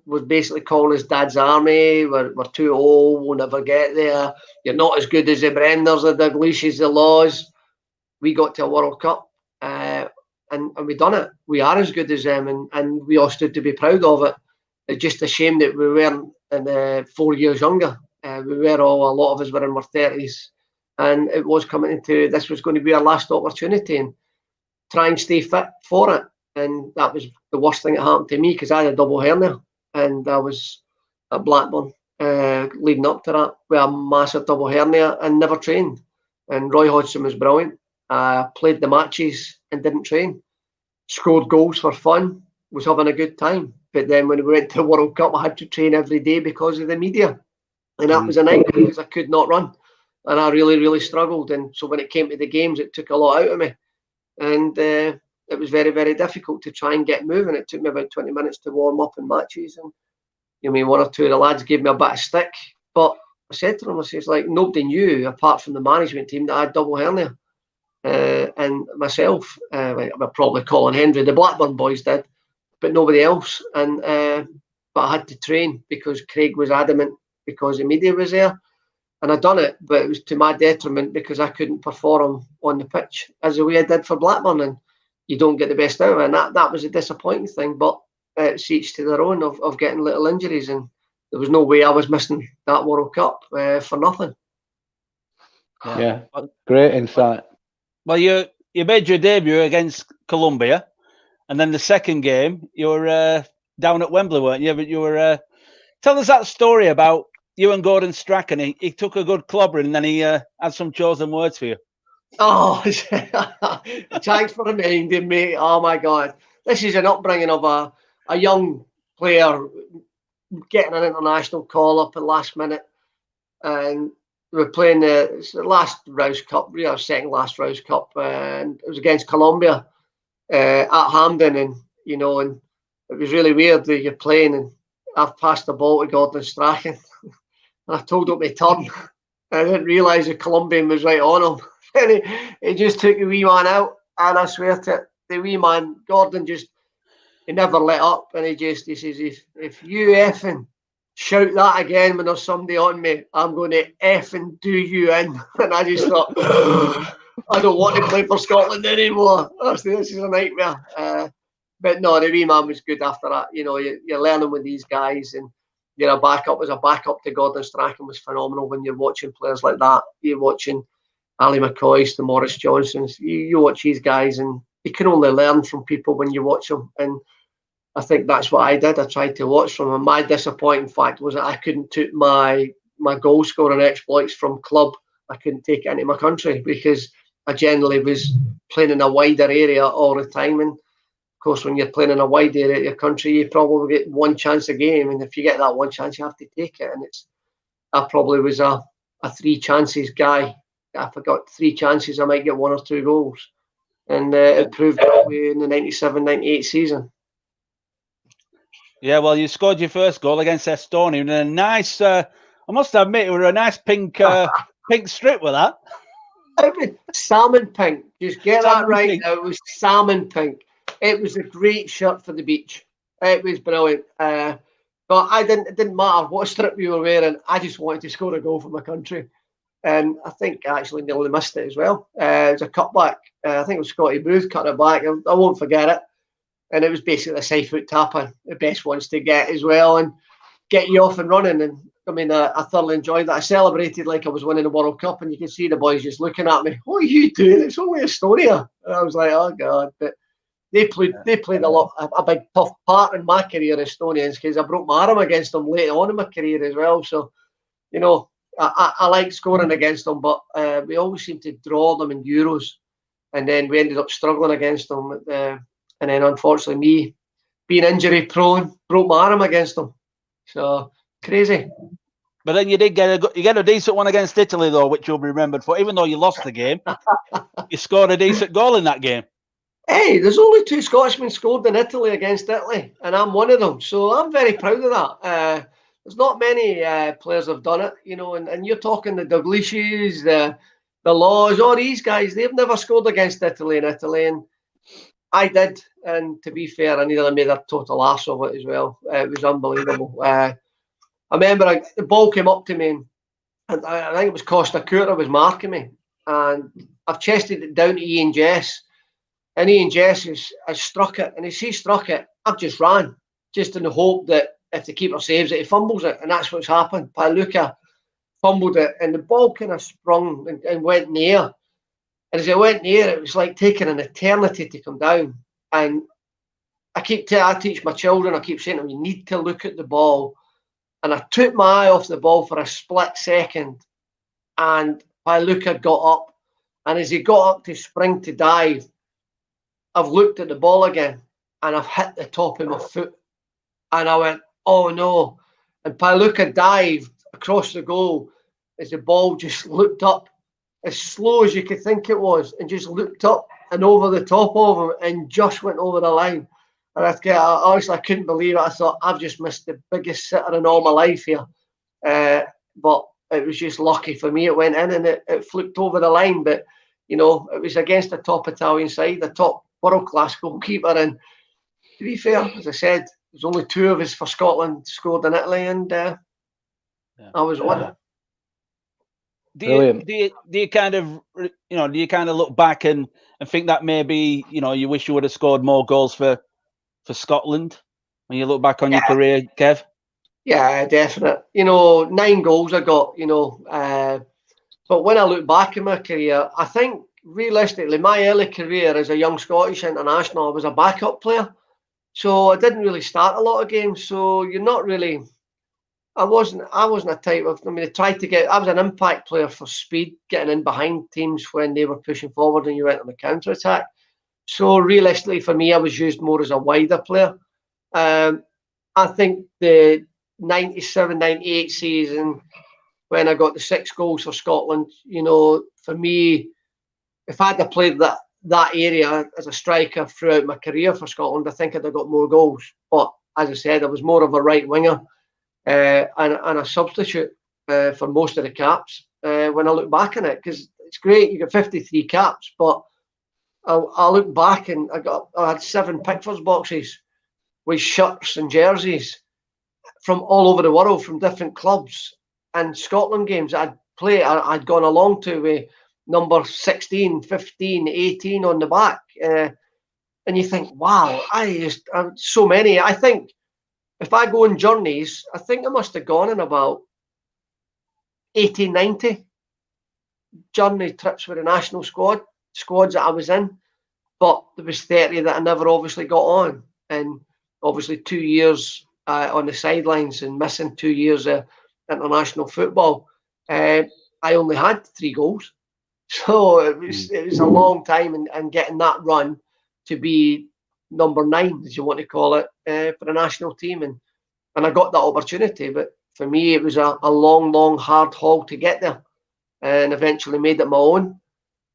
was basically calling us Dad's Army. We're too old, we'll never get there. You're not as good as the Brenders, the Dalglishes, the Laws. We got to a World Cup, and we done it. We are as good as them, and we all stood to be proud of it. It's just a shame that we weren't 4 years younger. A lot of us were in our 30s, and it was coming into, this was going to be our last opportunity, and try and stay fit for it. And that was the worst thing that happened to me, because I had a double hernia, and I was at Blackburn leading up to that with a massive double hernia and never trained. And Roy Hodgson was brilliant. Played the matches and didn't train. Scored goals for fun, was having a good time. But then when we went to the World Cup, I had to train every day because of the media. And that was a nightmare because I could not run. And I really, really struggled. And so when it came to the games, it took a lot out of me. And it was very, very difficult to try and get moving. It took me about 20 minutes to warm up in matches. And you know, one or two of the lads gave me a bit of stick. But I said to them, I says, like, nobody knew, apart from the management team, that I had double hernia. And myself, probably Colin Hendry, the Blackburn boys did, but nobody else. And but I had to train because Craig was adamant, because the media was there. And I'd done it, but it was to my detriment because I couldn't perform on the pitch as the way I did for Blackburn, and you don't get the best out of it. And that was a disappointing thing, but it's each to their own of getting little injuries, and there was no way I was missing that World Cup for nothing. Yeah, great insight. Well, you made your debut against Colombia, and then the second game, you were down at Wembley, weren't you? But you were tell us that story about you and Gordon Strachan. He took a good clobbering, and then he had some chosen words for you. Oh, thanks for reminding me. Oh my God, this is an upbringing of a young player getting an international call up at last minute, and we were playing the last Rouse Cup, our second last Rouse Cup, and it was against Columbia at Hampden, and and it was really weird that you're playing, and I've passed the ball to Gordon Strachan, and I told him to turn. I didn't realise the Colombian was right on him, and he just took the wee man out, and I swear to it, the wee man, Gordon, he never let up, and he says, if you effing shout that again when there's somebody on me, I'm going to effing do you in. And I just thought, I don't want to play for Scotland anymore. This is a nightmare. But no, the wee man was good after that. You're learning with these guys, and you're a backup. As a backup to Gordon Strachan was phenomenal when you're watching players like that. You're watching Ali McCoys, the Morris Johnsons. You watch these guys, and you can only learn from people when you watch them. And I think that's what I did. I tried to watch from them. My disappointing fact was that I couldn't take my goal scoring exploits from club. I couldn't take it into my country because I generally was playing in a wider area all the time. And of course, when you're playing in a wide area of your country, you probably get one chance a game. And if you get that one chance, you have to take it. And I probably was a 3 chances guy. If I got 3 chances, I might get 1 or 2 goals. And it proved that way in the 97-98 season. Yeah, well, you scored your first goal against Estonia, and a nice, I must admit, it was a nice pink strip with that. It was salmon pink. Just get Salmon that right pink. now. It was salmon pink. It was a great shirt for the beach. It was brilliant. But it didn't matter what strip you were wearing. I just wanted to score a goal for my country. And I think I actually nearly missed it as well. It was a cutback. I think it was Scotty Booth cut it back. I won't forget it. And it was basically a side foot tapper, the best ones to get as well, and get you off and running. And I mean, I thoroughly enjoyed that. I celebrated like I was winning the World Cup, and you can see the boys just looking at me. What are you doing? It's only Estonia. And I was like, oh God. But they played a big tough part in my career, Estonians, because I broke my arm against them later on in my career as well. So, I like scoring against them, but we always seem to draw them in Euros, and then we ended up struggling against them. And then, unfortunately, me being injury prone, broke my arm against them. So crazy. But then you did get a decent one against Italy, though, which you'll be remembered for. Even though you lost the game, you scored a decent goal in that game. Hey, there's only 2 Scotchmen scored in Italy against Italy, and I'm one of them. So I'm very proud of that. There's not many players have done it, and you're talking the Dalglishs, the Laws, all these guys. They've never scored against Italy in Italy, and I did, and to be fair, I nearly made a total arse of it as well. It was unbelievable. I remember the ball came up to me, and I think it was Costa Curta was marking me, and I've chested it down to Ian Jess, and Ian Jess has struck it, and as he struck it, I've just ran, just in the hope that if the keeper saves it, he fumbles it, and that's what's happened. Paluca fumbled it, and the ball kind of sprung and went in the air. And as it went near, it was like taking an eternity to come down. And I teach my children, I keep saying to them, you need to look at the ball. And I took my eye off the ball for a split second. And Paluca got up. And as he got up to spring to dive, I've looked at the ball again. And I've hit the top of my foot. And I went, oh no. And Paluca dived across the goal as the ball just looked up, as slow as you could think it was, and just looked up and over the top of him and just went over the line. And honestly, I couldn't believe it. I thought, I've just missed the biggest sitter in all my life here. But it was just lucky for me. It went in and it flipped over the line. But, it was against the top Italian side, the top world-class goalkeeper. And to be fair, as I said, there's only 2 of us for Scotland scored in Italy, and I was one. Do you kind of look back and think that maybe you wish you would have scored more goals for Scotland when you look back on your career, Kev? Yeah, definite. 9 goals I got. But when I look back in my career, I think realistically, my early career as a young Scottish international, I was a backup player, so I didn't really start a lot of games. So you're not really. I wasn't a type of. I was an impact player for speed, getting in behind teams when they were pushing forward and you went on the counter attack. So realistically, for me, I was used more as a wider player. I think the 97-98 season, when I got the 6 goals for Scotland. You know, for me, if I'd have played that area as a striker throughout my career for Scotland, I think I'd have got more goals. But as I said, I was more of a right winger and a substitute for most of the caps when I look back on it, because it's great, you got 53 caps, but I look back and I had 7 Pickford's boxes with shirts and jerseys from all over the world, from different clubs, and Scotland games I'd I'd gone along to with number 16, 15, 18 on the back. And you think, wow, so many. I think if I go on journeys, I think I must have gone on about 80, 90 journey trips with the national squads that I was in. But there was 30 that I never obviously got on. And obviously 2 years on the sidelines and missing 2 years of international football. I only had 3 goals. So it was a long time, and getting that run to be number 9, as you want to call it, for the national team. And I got that opportunity. But for me, it was a long, long, hard haul to get there, and eventually made it my own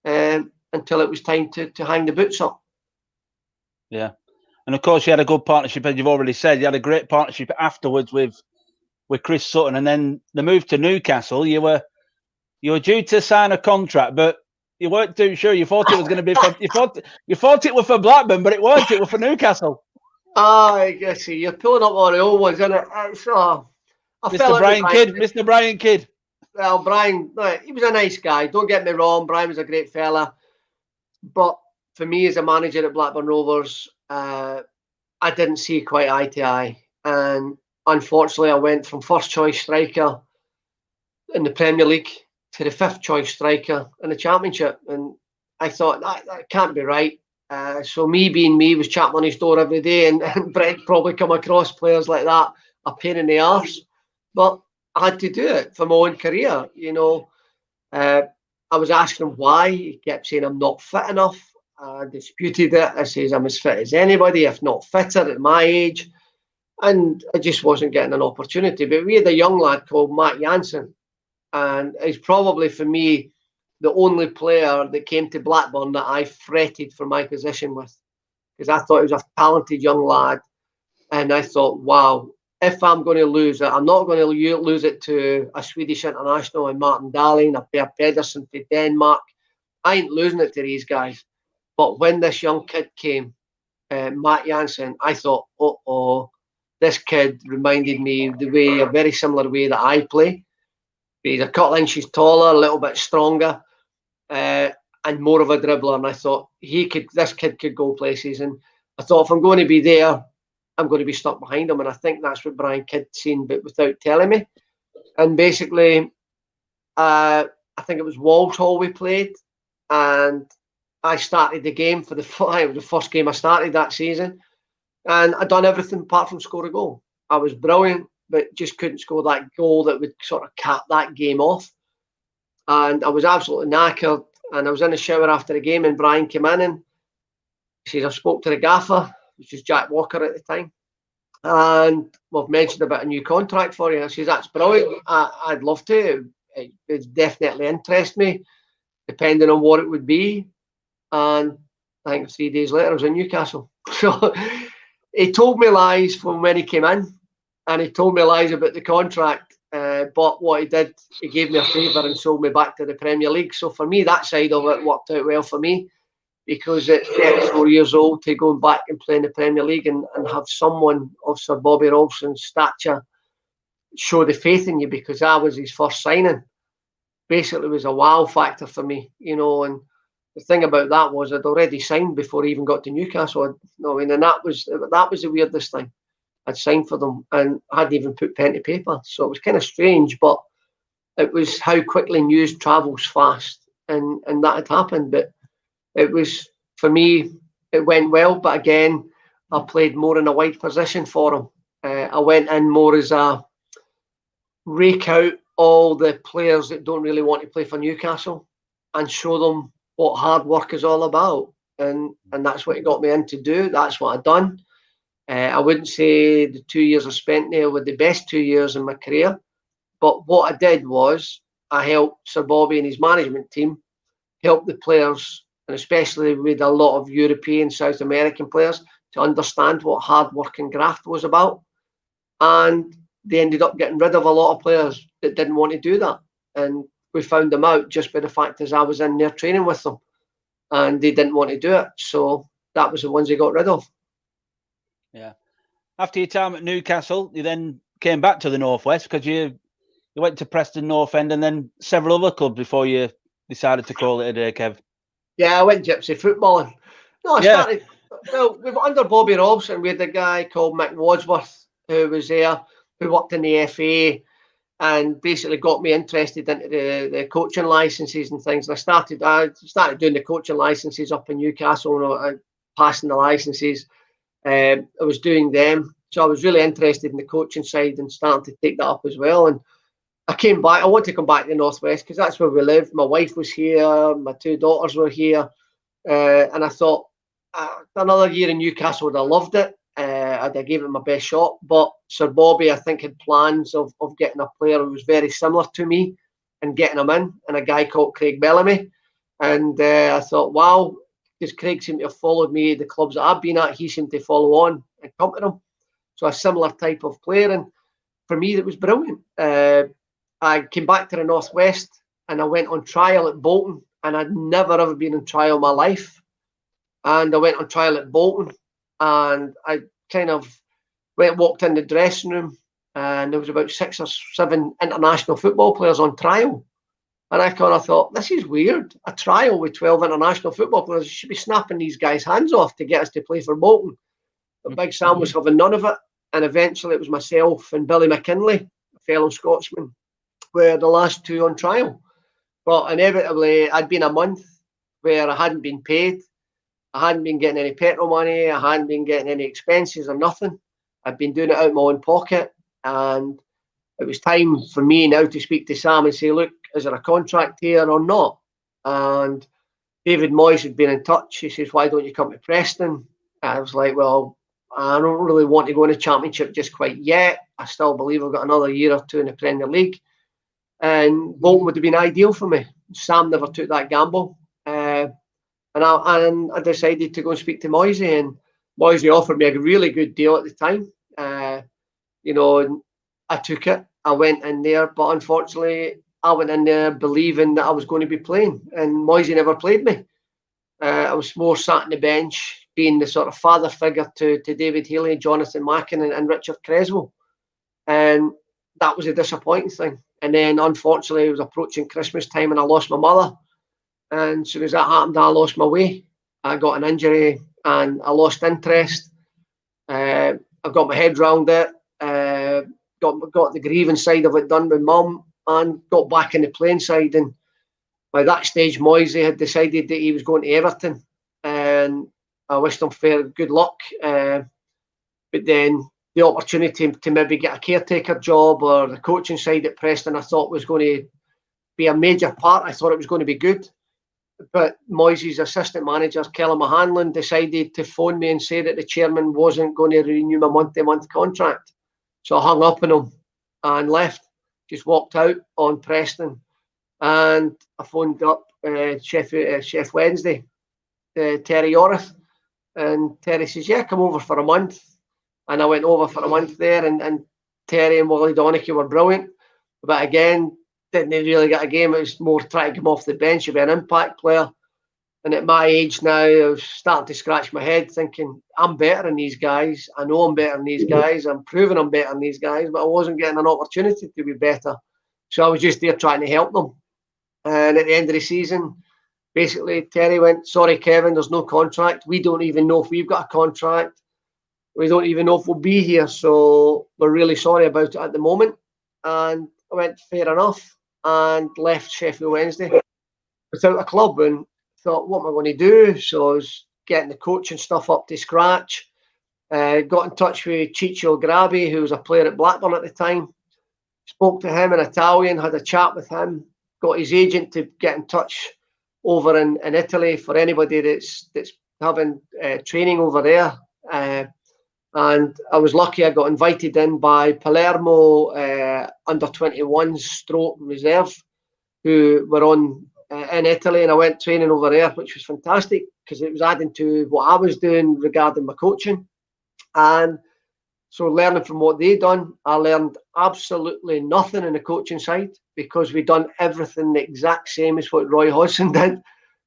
until it was time to hang the boots up. Yeah. And of course, you had a good partnership, as you've already said. You had a great partnership afterwards with Chris Sutton, and then the move to Newcastle. You were due to sign a contract, but you weren't too sure. You thought it was going to be for you thought it was for Blackburn, but it weren't. It was for Newcastle. I guess you're pulling up all the old ones, isn't it? Mr. Brian Kidd. Mr. Brian Kidd. Well, Brian, he was a nice guy. Don't get me wrong. Brian was a great fella, but for me as a manager at Blackburn Rovers, I didn't see quite eye to eye, and unfortunately, I went from first choice striker in the Premier League to the 5th choice striker in the Championship, and I thought that can't be right. So me being me was chapping on his door every day, and Brent probably come across players like that, a pain in the arse, but I had to do it for my own career. You know, I was asking him why. He kept saying I'm not fit enough. I disputed it. I says I'm as fit as anybody, if not fitter, at my age. And I just wasn't getting an opportunity. But we had a young lad called Matt Jansen. And he's probably, for me, the only player that came to Blackburn that I fretted for my position with. Because I thought he was a talented young lad. And I thought, wow, if I'm going to lose it, I'm not going to lose it to a Swedish international and Martin Dahlin, a Per Pedersen for Denmark. I ain't losing it to these guys. But when this young kid came, Matt Jansen, I thought, this kid reminded me a very similar way that I play. He's a couple inches taller, a little bit stronger, and more of a dribbler. And I thought this kid could go places. And I thought, if I'm going to be there, I'm going to be stuck behind him. And I think that's what Brian Kidd seen, but without telling me. And basically, I think it was Walsall we played, and I started the game it was the first game I started that season, and I'd done everything apart from score a goal. I was brilliant, but just couldn't score that goal that would sort of cap that game off. And I was absolutely knackered, and I was in the shower after the game, and Brian came in and he says, I spoke to the gaffer, which was Jack Walker at the time, and we've mentioned about a new contract for you. I says, that's brilliant. I'd love to. It would definitely interest me, depending on what it would be. And I think 3 days later, I was in Newcastle. So he told me lies from when he came in, and he told me lies about the contract. But what he did, he gave me a favour and sold me back to the Premier League. So for me, that side of it worked out well for me, because at 34 years old, to go back and play in the Premier League and have someone of Sir Bobby Robson's stature show the faith in you, because I was his first signing, basically was a wow factor for me, you know. And the thing about that was I'd already signed before I even got to Newcastle. And that was the weirdest thing. I'd signed for them and I hadn't even put pen to paper. So it was kind of strange, but it was how quickly news travels fast, and that had happened. But it was, for me, it went well. But again, I played more in a wide position for him. I went in more as a rake out all the players that don't really want to play for Newcastle and show them what hard work is all about, and that's what it got me in to do. That's what I'd done. I wouldn't say the 2 years I spent there were the best 2 years in my career, But what I did was I helped Sir Bobby and his management team help the players, and especially with a lot of European, South American players, to understand what hard work and graft was about. And they ended up getting rid of a lot of players that didn't want to do that. And we found them out just by the fact as I was in there training with them, and they didn't want to do it. So that was the ones they got rid of. Yeah. After your time at Newcastle, you then came back to the Northwest because you went to Preston North End and then several other clubs before you decided to call it a day, Kev. Yeah, I went gypsy footballing. No, I started. Well, we were under Bobby Robson. We had a guy called Mick Wadsworth who was there, who worked in the FA, and basically got me interested into the coaching licenses and things. And I started doing the coaching licenses up in Newcastle, and passing the licenses. I was doing them, so I was really interested in the coaching side and starting to take that up as well. And I came back. I want to come back to the Northwest because that's where we live. My wife was here. My two daughters were here. And I thought another year in Newcastle would have loved it. I'd have given it my best shot. But Sir Bobby, I think, had plans of getting a player who was very similar to me and getting him in, and a guy called Craig Bellamy. And I thought, wow, because Craig seemed to have followed me, the clubs that I've been at, he seemed to follow on and come to them. So a similar type of player. And for me, it was brilliant. I came back to the Northwest and I went on trial at Bolton, and I'd never ever been on trial in my life. And I went on trial at Bolton, and I kind of walked in the dressing room, and there was about 6 or 7 international football players on trial. And I kind of thought, this is weird. A trial with 12 international football players. You should be snapping these guys' hands off to get us to play for Bolton. But Big Sam was having none of it. And eventually it was myself and Billy McKinlay, a fellow Scotsman, were the last 2 on trial. But inevitably, I'd been a month where I hadn't been paid. I hadn't been getting any petrol money. I hadn't been getting any expenses or nothing. I'd been doing it out of my own pocket. And it was time for me now to speak to Sam and say, look, is there a contract here or not? And David Moyes had been in touch. He says, why don't you come to Preston? I was like, well, I don't really want to go in the Championship just quite yet. I still believe I've got another year or 2 in the Premier League. And Bolton would have been ideal for me. Sam never took that gamble. And I decided to go and speak to Moisey. And Moisey offered me a really good deal at the time. And I took it. I went in there, but unfortunately, I went in there believing that I was going to be playing. And Moisey never played me. I was more sat on the bench, being the sort of father figure to David Healy, Jonathan Mackin, and Richard Creswell. And that was a disappointing thing. And then, unfortunately, it was approaching Christmas time and I lost my mother. And as soon as that happened, I lost my way. I got an injury and I lost interest. I got my head round it. Got the grieving side of it done with Mum and got back in the playing side. And by that stage, Moisey had decided that he was going to Everton. And I wished him good luck. But then the opportunity to maybe get a caretaker job or the coaching side at Preston, I thought was going to be a major part. I thought it was going to be good. But Moisey's assistant manager, Kelly Mahanlon, decided to phone me and say that the chairman wasn't going to renew my month-to-month contract. So I hung up on him and left, just walked out on Preston. And I phoned up Chef Wednesday, Terry Orith. And Terry says, yeah, come over for a month. And I went over for a month there, and Terry and Wally Donachie were brilliant. But again, didn't really get a game. It was more trying to come off the bench, be an impact player. And at my age now, I was starting to scratch my head thinking, I'm better than these guys. I know I'm better than these guys. I'm proving I'm better than these guys, but I wasn't getting an opportunity to be better. So I was just there trying to help them. And at the end of the season, basically, Terry went, sorry, Kevin, there's no contract. We don't even know if we've got a contract. We don't even know if we'll be here. So we're really sorry about it at the moment. And I went, fair enough, and left Sheffield Wednesday without a club and thought, what am I going to do? So I was getting the coaching stuff up to scratch. Got in touch with Ciccio Grabi, who was a player at Blackburn at the time. Spoke to him in Italian, had a chat with him, got his agent to get in touch over in Italy for anybody that's having training over there. And I was lucky I got invited in by Palermo under 21s stroke reserve who were on in Italy, and I went training over there, which was fantastic because it was adding to what I was doing regarding my coaching. And so learning from what they done, I learned absolutely nothing in the coaching side because we done everything the exact same as what Roy Hodgson did.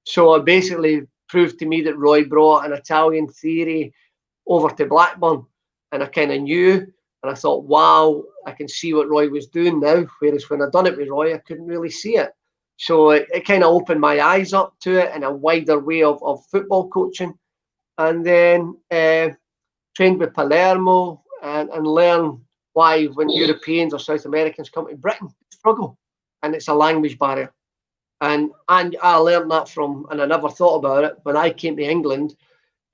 So it basically proved to me that Roy brought an Italian theory over to Blackburn, and I kind of knew, and I thought, wow, I can see what Roy was doing now, whereas when I done it with Roy, I couldn't really see it. So it kind of opened my eyes up to it in a wider way of football coaching. And then trained with Palermo and learn why when Europeans or South Americans come to Britain, they struggle. And it's a language barrier. And I learned that from, and I never thought about it, when I came to England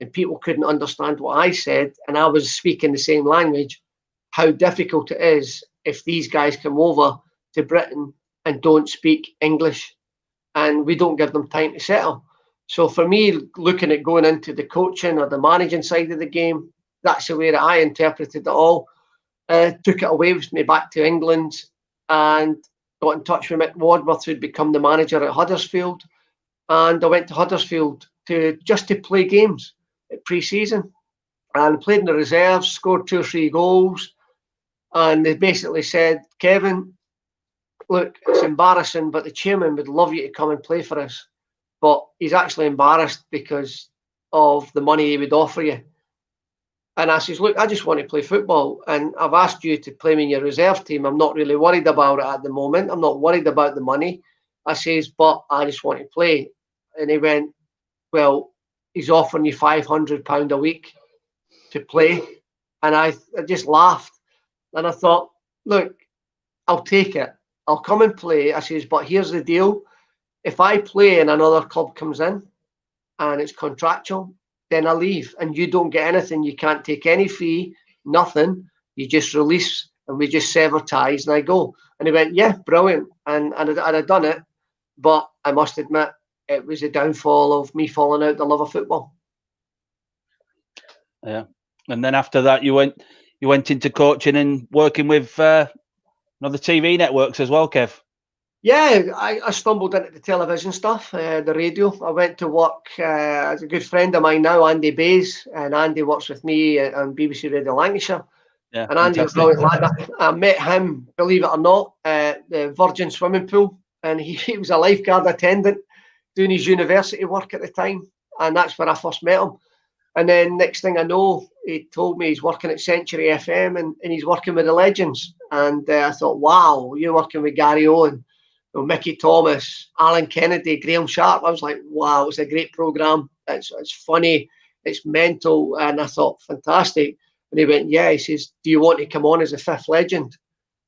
and people couldn't understand what I said and I was speaking the same language, how difficult it is if these guys come over to Britain and don't speak English and we don't give them time to settle. So for me, looking at going into the coaching or the managing side of the game, that's the way that I interpreted it all. Took it away with me back to England and got in touch with Mick Wadworth, who'd become the manager at Huddersfield. And I went to Huddersfield to play games at pre-season and played in the reserves, scored 2 or 3 goals. And they basically said, Kevin, look, it's embarrassing, but the chairman would love you to come and play for us. But he's actually embarrassed because of the money he would offer you. And I says, look, I just want to play football. And I've asked you to play me in your reserve team. I'm not really worried about it at the moment. I'm not worried about the money. I says, but I just want to play. And he went, well, he's offering you £500 a week to play. And I just laughed. And I thought, look, I'll take it. I'll come and play. I says, but here's the deal. If I play and another club comes in and it's contractual, then I leave and you don't get anything. You can't take any fee, nothing. You just release and we just sever ties and I go. And he went, yeah, brilliant. And I'd done it. But I must admit, it was a downfall of me falling out the love of football. Yeah. And then after that, you went into coaching and working with other TV networks as well, Kev. Yeah, I stumbled into the television stuff, the radio. I went to work as a good friend of mine now, Andy Bays, and Andy works with me on BBC Radio Lancashire. Yeah, and Andy was a brilliant lad. I met him, believe it or not, at the Virgin swimming pool, and he was a lifeguard attendant doing his university work at the time, and that's where I first met him. And then next thing I know, he told me he's working at Century FM and he's working with the legends. And I thought, wow, you're working with Gary Owen, Mickey Thomas, Alan Kennedy, Graham Sharp. I was like, wow, it's a great programme. It's funny, it's mental. And I thought, fantastic. And he went, yeah. He says, do you want to come on as a 5th legend?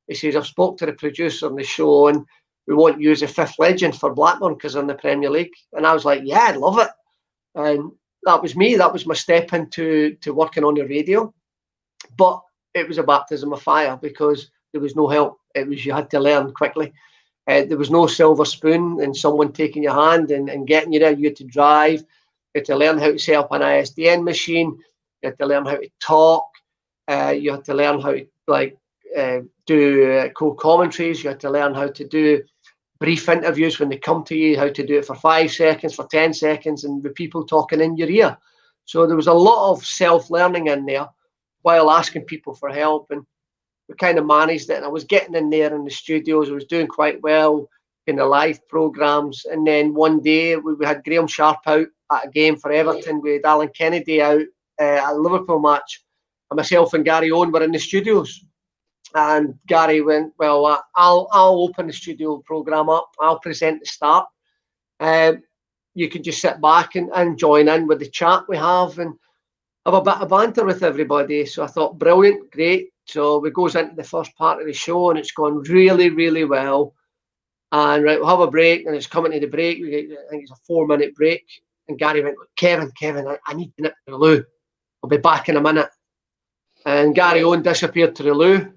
He says, I've spoke to the producer on the show and we want you as a 5th legend for Blackburn because they're in the Premier League. And I was like, yeah, I'd love it. And that was me. That was my step into working on the radio. But it was a baptism of fire because there was no help. It was, you had to learn quickly. There was no silver spoon and someone taking your hand and getting you there. You had to drive. You had to learn how to set up an ISDN machine. You had to learn how to talk. You had to learn how to do co-commentaries. You had to learn how to do brief interviews when they come to you, how to do it for 5 seconds, for 10 seconds, and with people talking in your ear. So there was a lot of self-learning in there while asking people for help. And we kind of managed it. And I was getting in there in the studios. I was doing quite well in the live programmes. And then one day we had Graham Sharp out at a game for Everton. We had Alan Kennedy out at a Liverpool match. And myself and Gary Owen were in the studios. And Gary went, well, I'll open the studio programme up. I'll present the start. You can just sit back and join in with the chat we have and have a bit of banter with everybody. So I thought, brilliant, great. So we goes into the first part of the show and it's gone really, really well. And right, we'll have a break and it's coming to the break. I think it's a 4-minute break. And Gary went, Kevin, I need to nip to the loo. I'll be back in a minute. And Gary Owen disappeared to the loo.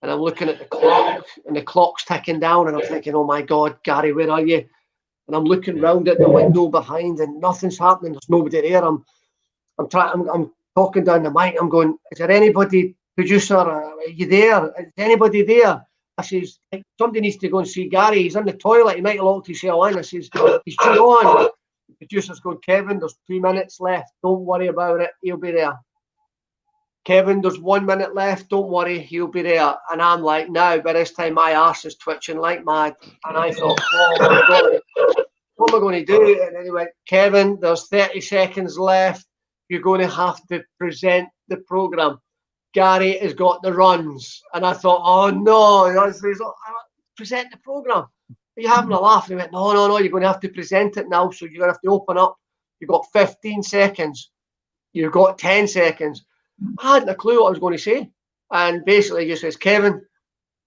And I'm looking at the clock and the clock's ticking down and I'm thinking, oh my God, Gary, where are you? And I'm looking round at the window behind and nothing's happening. There's nobody there. I'm talking down the mic. I'm going, is there anybody, producer? Are you there? Is anybody there? I says, somebody needs to go and see Gary. He's in the toilet. He might have locked himself in. I says, he's too on. The producer's going, Kevin, there's 2 minutes left. Don't worry about it. He'll be there. Kevin, there's 1 minute left. Don't worry. He'll be there. And I'm like, now, by this time, my arse is twitching like mad. And I thought, oh, my God, what am I going to do? And then he went, Kevin, there's 30 seconds left. You're going to have to present the programme. Gary has got the runs. And I thought, oh, no. Present the programme. Are you having a laugh? And he went, no, you're going to have to present it now. So you're going to have to open up. You've got 15 seconds. You've got 10 seconds. I hadn't a clue what I was going to say. And basically he just says, Kevin,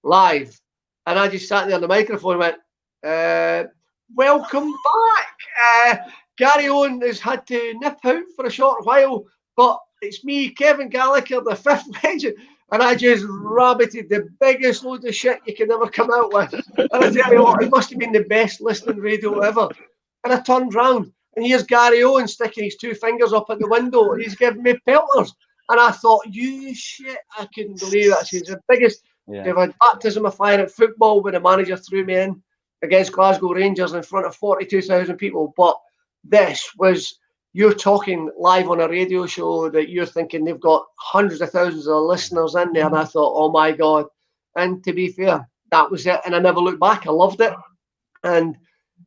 live. And I just sat there on the microphone and went, welcome back. Gary Owen has had to nip out for a short while, but it's me, Kevin Gallacher, the fifth legend. And I just rabbited the biggest load of shit you could ever come out with. And I tell you what, it must have been the best listening radio ever. And I turned round, and here's Gary Owen sticking his 2 fingers up at the window, and he's giving me pelters. And I thought, you shit, I couldn't believe that. It's the biggest baptism of fire at football when the manager threw me in against Glasgow Rangers in front of 42,000 people. But this was, you're talking live on a radio show that you're thinking they've got hundreds of thousands of listeners in there. And I thought, oh my God. And to be fair, that was it. And I never looked back. I loved it. And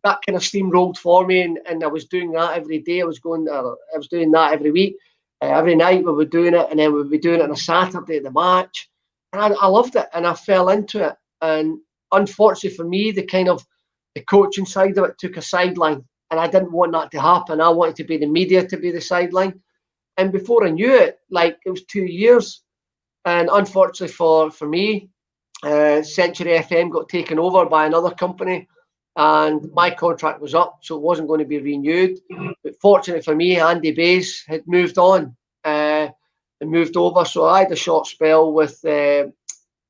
that kind of steamrolled for me. And I was doing that every day. I was doing that every week. Every night we were doing it. And then we'd be doing it on a Saturday at the match. And I loved it. And I fell into it. And unfortunately for me, the coaching side of it took a sideline. And I didn't want that to happen. I wanted to be the media to be the sideline. And before I knew it, it was 2 years. And unfortunately for me, Century FM got taken over by another company. And my contract was up, so it wasn't going to be renewed. But fortunately for me, Andy Bays had moved on and moved over. So I had a short spell with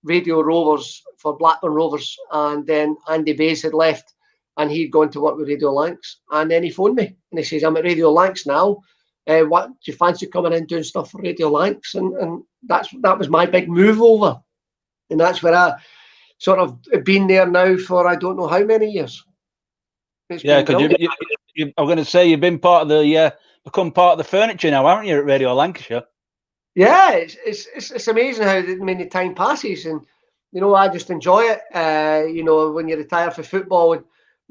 Radio Rovers for Blackburn Rovers. And then Andy Bays had left. And he'd gone to work with Radio Lancs. And then he phoned me and he says, I'm at Radio Lancs now. What do you fancy coming in doing stuff for Radio Lancs? And that was my big move over. And that's where I sort of been there now for I don't know how many years. Yeah, because I'm going to say you've been become part of the furniture now, haven't you, at Radio Lancashire? Yeah, it's amazing how many time passes. And, I just enjoy it. When you retire for football,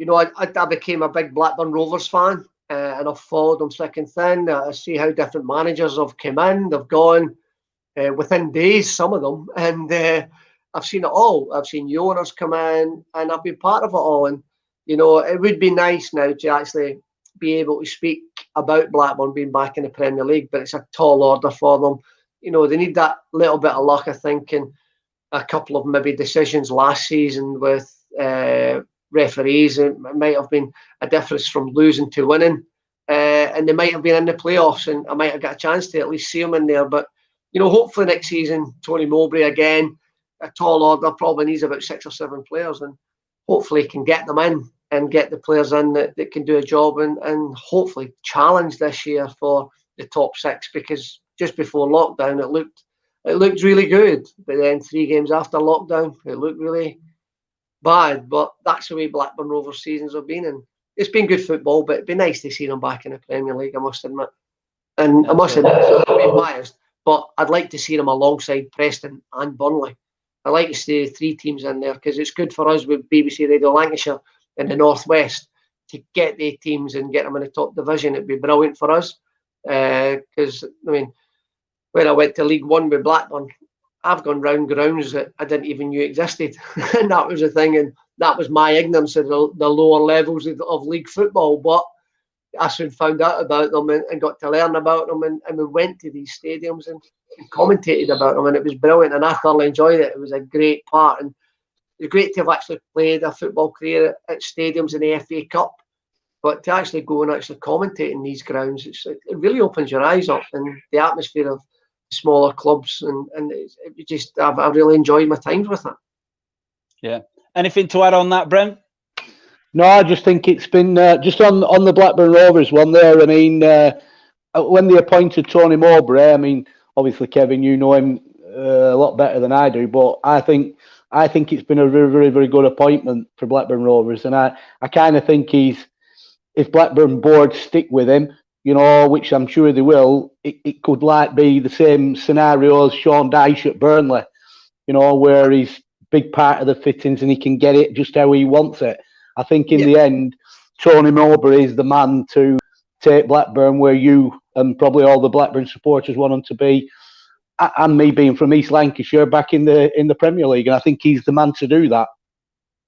I became a big Blackburn Rovers fan, and I've followed them thick and thin. I see how different managers have come in, they've gone within days, some of them, and I've seen it all. I've seen new owners come in, and I've been part of it all. And it would be nice now to actually be able to speak about Blackburn being back in the Premier League, but it's a tall order for them. They need that little bit of luck, I think, and a couple of maybe decisions last season with referees. It might have been a difference from losing to winning, and they might have been in the playoffs, and I might have got a chance to at least see them in there. But hopefully next season, Tony Mowbray again, a tall order, probably needs about 6 or 7 players, and hopefully can get them in and get the players in that can do a job and hopefully challenge this year for the top 6, because just before lockdown it looked really good, but then 3 games after lockdown it looked really bad. But that's the way Blackburn Rovers seasons have been, and it's been good football, but it'd be nice to see them back in the Premier League, I must admit. And I must admit, I'm being biased, but I'd like to see them alongside Preston and Burnley. I like to see 3 teams in there, because it's good for us with BBC Radio Lancashire in the Northwest to get the teams and get them in the top division. It'd be brilliant for us, because when I went to League One with Blackburn, I've gone round grounds that I didn't even know existed. And that was the thing. And that was my ignorance of the lower levels of league football. But I soon found out about them and got to learn about them. And we went to these stadiums and commentated about them. And it was brilliant. And I thoroughly enjoyed it. It was a great part. And it was great to have actually played a football career at stadiums in the FA Cup. But to actually go and actually commentate in these grounds, it really opens your eyes up. And the atmosphere of smaller clubs, and it just I've really enjoyed my times with it. Yeah. Anything to add on that, Brent? No, I just think it's been just on the Blackburn Rovers one there. I mean, when they appointed Tony Mowbray, I mean, obviously Kevin, you know him a lot better than I do, but I think I think it's been a very, very, very good appointment for Blackburn Rovers, and I kind of think if Blackburn board stick with him, you know, which I'm sure they will, it could like be the same scenario as Sean Dyche at Burnley, you know, where he's big part of the fittings and he can get it just how he wants it. I think in the end, Tony Mowbray is the man to take Blackburn where you and probably all the Blackburn supporters want them to be, and me being from East Lancashire, back in the Premier League. And I think he's the man to do that.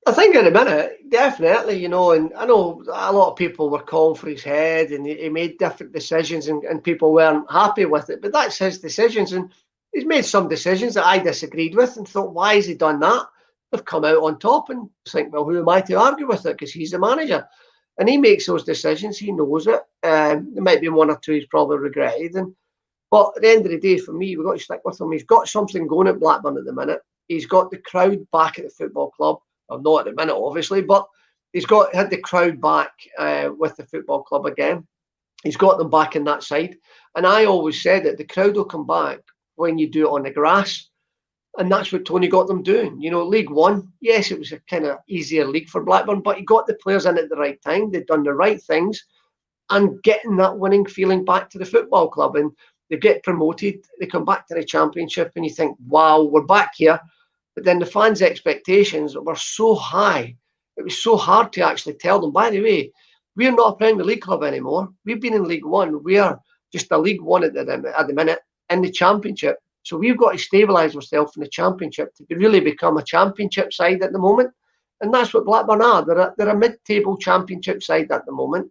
I think in a minute, definitely, you know, and I know a lot of people were calling for his head and he made different decisions and people weren't happy with it, but that's his decisions, and he's made some decisions that I disagreed with and thought, why has he done that? They've come out on top and think, well, who am I to argue with it, because he's the manager. And he makes those decisions, he knows it. There might be one or two he's probably regretted, but at the end of the day, for me, we've got to stick with him. He's got something going at Blackburn at the minute. He's got the crowd back at the football club. Well, not at the minute, obviously, but he's had the crowd back with the football club again. He's got them back in that side. And I always said that the crowd will come back when you do it on the grass. And that's what Tony got them doing. You know, League One, yes, it was a kind of easier league for Blackburn, but he got the players in at the right time. They'd done the right things and getting that winning feeling back to the football club. And they get promoted, they come back to the Championship, and you think, wow, we're back here. But then the fans' expectations were so high. It was so hard to actually tell them, by the way, we're not a Premier League club anymore. We've been in League One. We are just a League One at the minute in the Championship. So we've got to stabilise ourselves in the Championship to really become a Championship side at the moment. And that's what Blackburn are. They're a mid-table Championship side at the moment.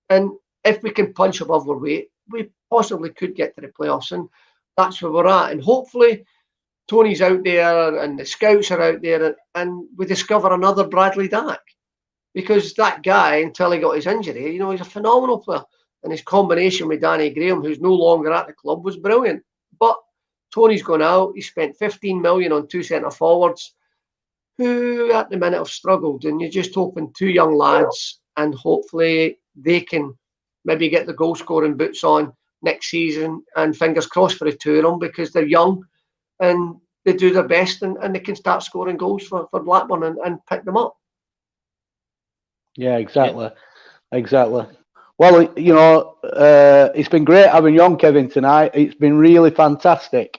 And if we can punch above our weight, we possibly could get to the playoffs. And that's where we're at. And hopefully Tony's out there and the scouts are out there and we discover another Bradley Dack, because that guy, until he got his injury, you know, he's a phenomenal player, and his combination with Danny Graham, who's no longer at the club, was brilliant. But Tony's gone out. He spent 15 million on two centre forwards who at the minute have struggled, and you're just hoping two young lads, and hopefully they can maybe get the goal scoring boots on next season, and fingers crossed for the two of them, because they're young and they do their best, and they can start scoring goals for Blackburn and pick them up. Yeah, exactly. Well, you know, it's been great having you on, Kevin, tonight. It's been really fantastic.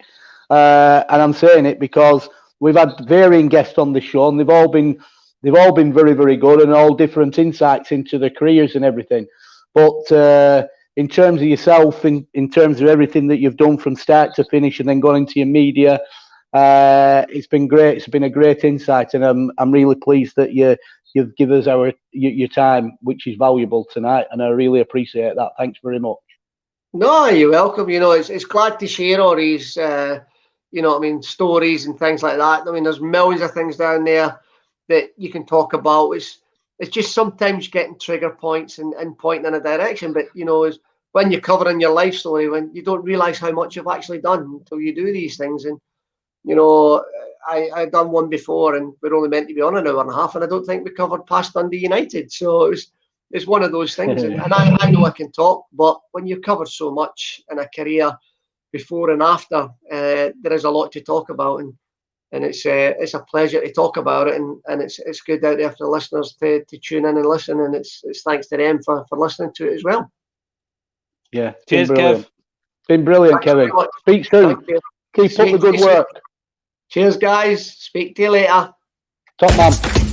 And I'm saying it because we've had varying guests on the show, and they've all been very, very good, and all different insights into their careers and everything. But in terms of yourself, in terms of everything that you've done from start to finish and then gone into your media, it's been great. It's been a great insight, and I'm really pleased that you've given us your time, which is valuable tonight, and I really appreciate that. Thanks very much. No, you're welcome. You know, it's glad to share all these, you know what I mean, stories and things like that. I mean, there's millions of things down there that you can talk about. It's just sometimes getting trigger points and pointing in a direction. But, you know, when you're covering your life story, when you don't realise how much you've actually done until you do these things. And, you know, I'd done one before and we're only meant to be on an hour and a half, and I don't think we covered past Dundee United. So it's one of those things. And I know I can talk, but when you've covered so much in a career before and after, there is a lot to talk about. And it's a pleasure to talk about it, and it's good out there for the listeners to tune in and listen, and it's thanks to them for listening to it as well. Yeah, cheers, Kev. Been brilliant, Kevin. Speak soon. Keep up the good work. Cheers, guys. Speak to you later. Top man.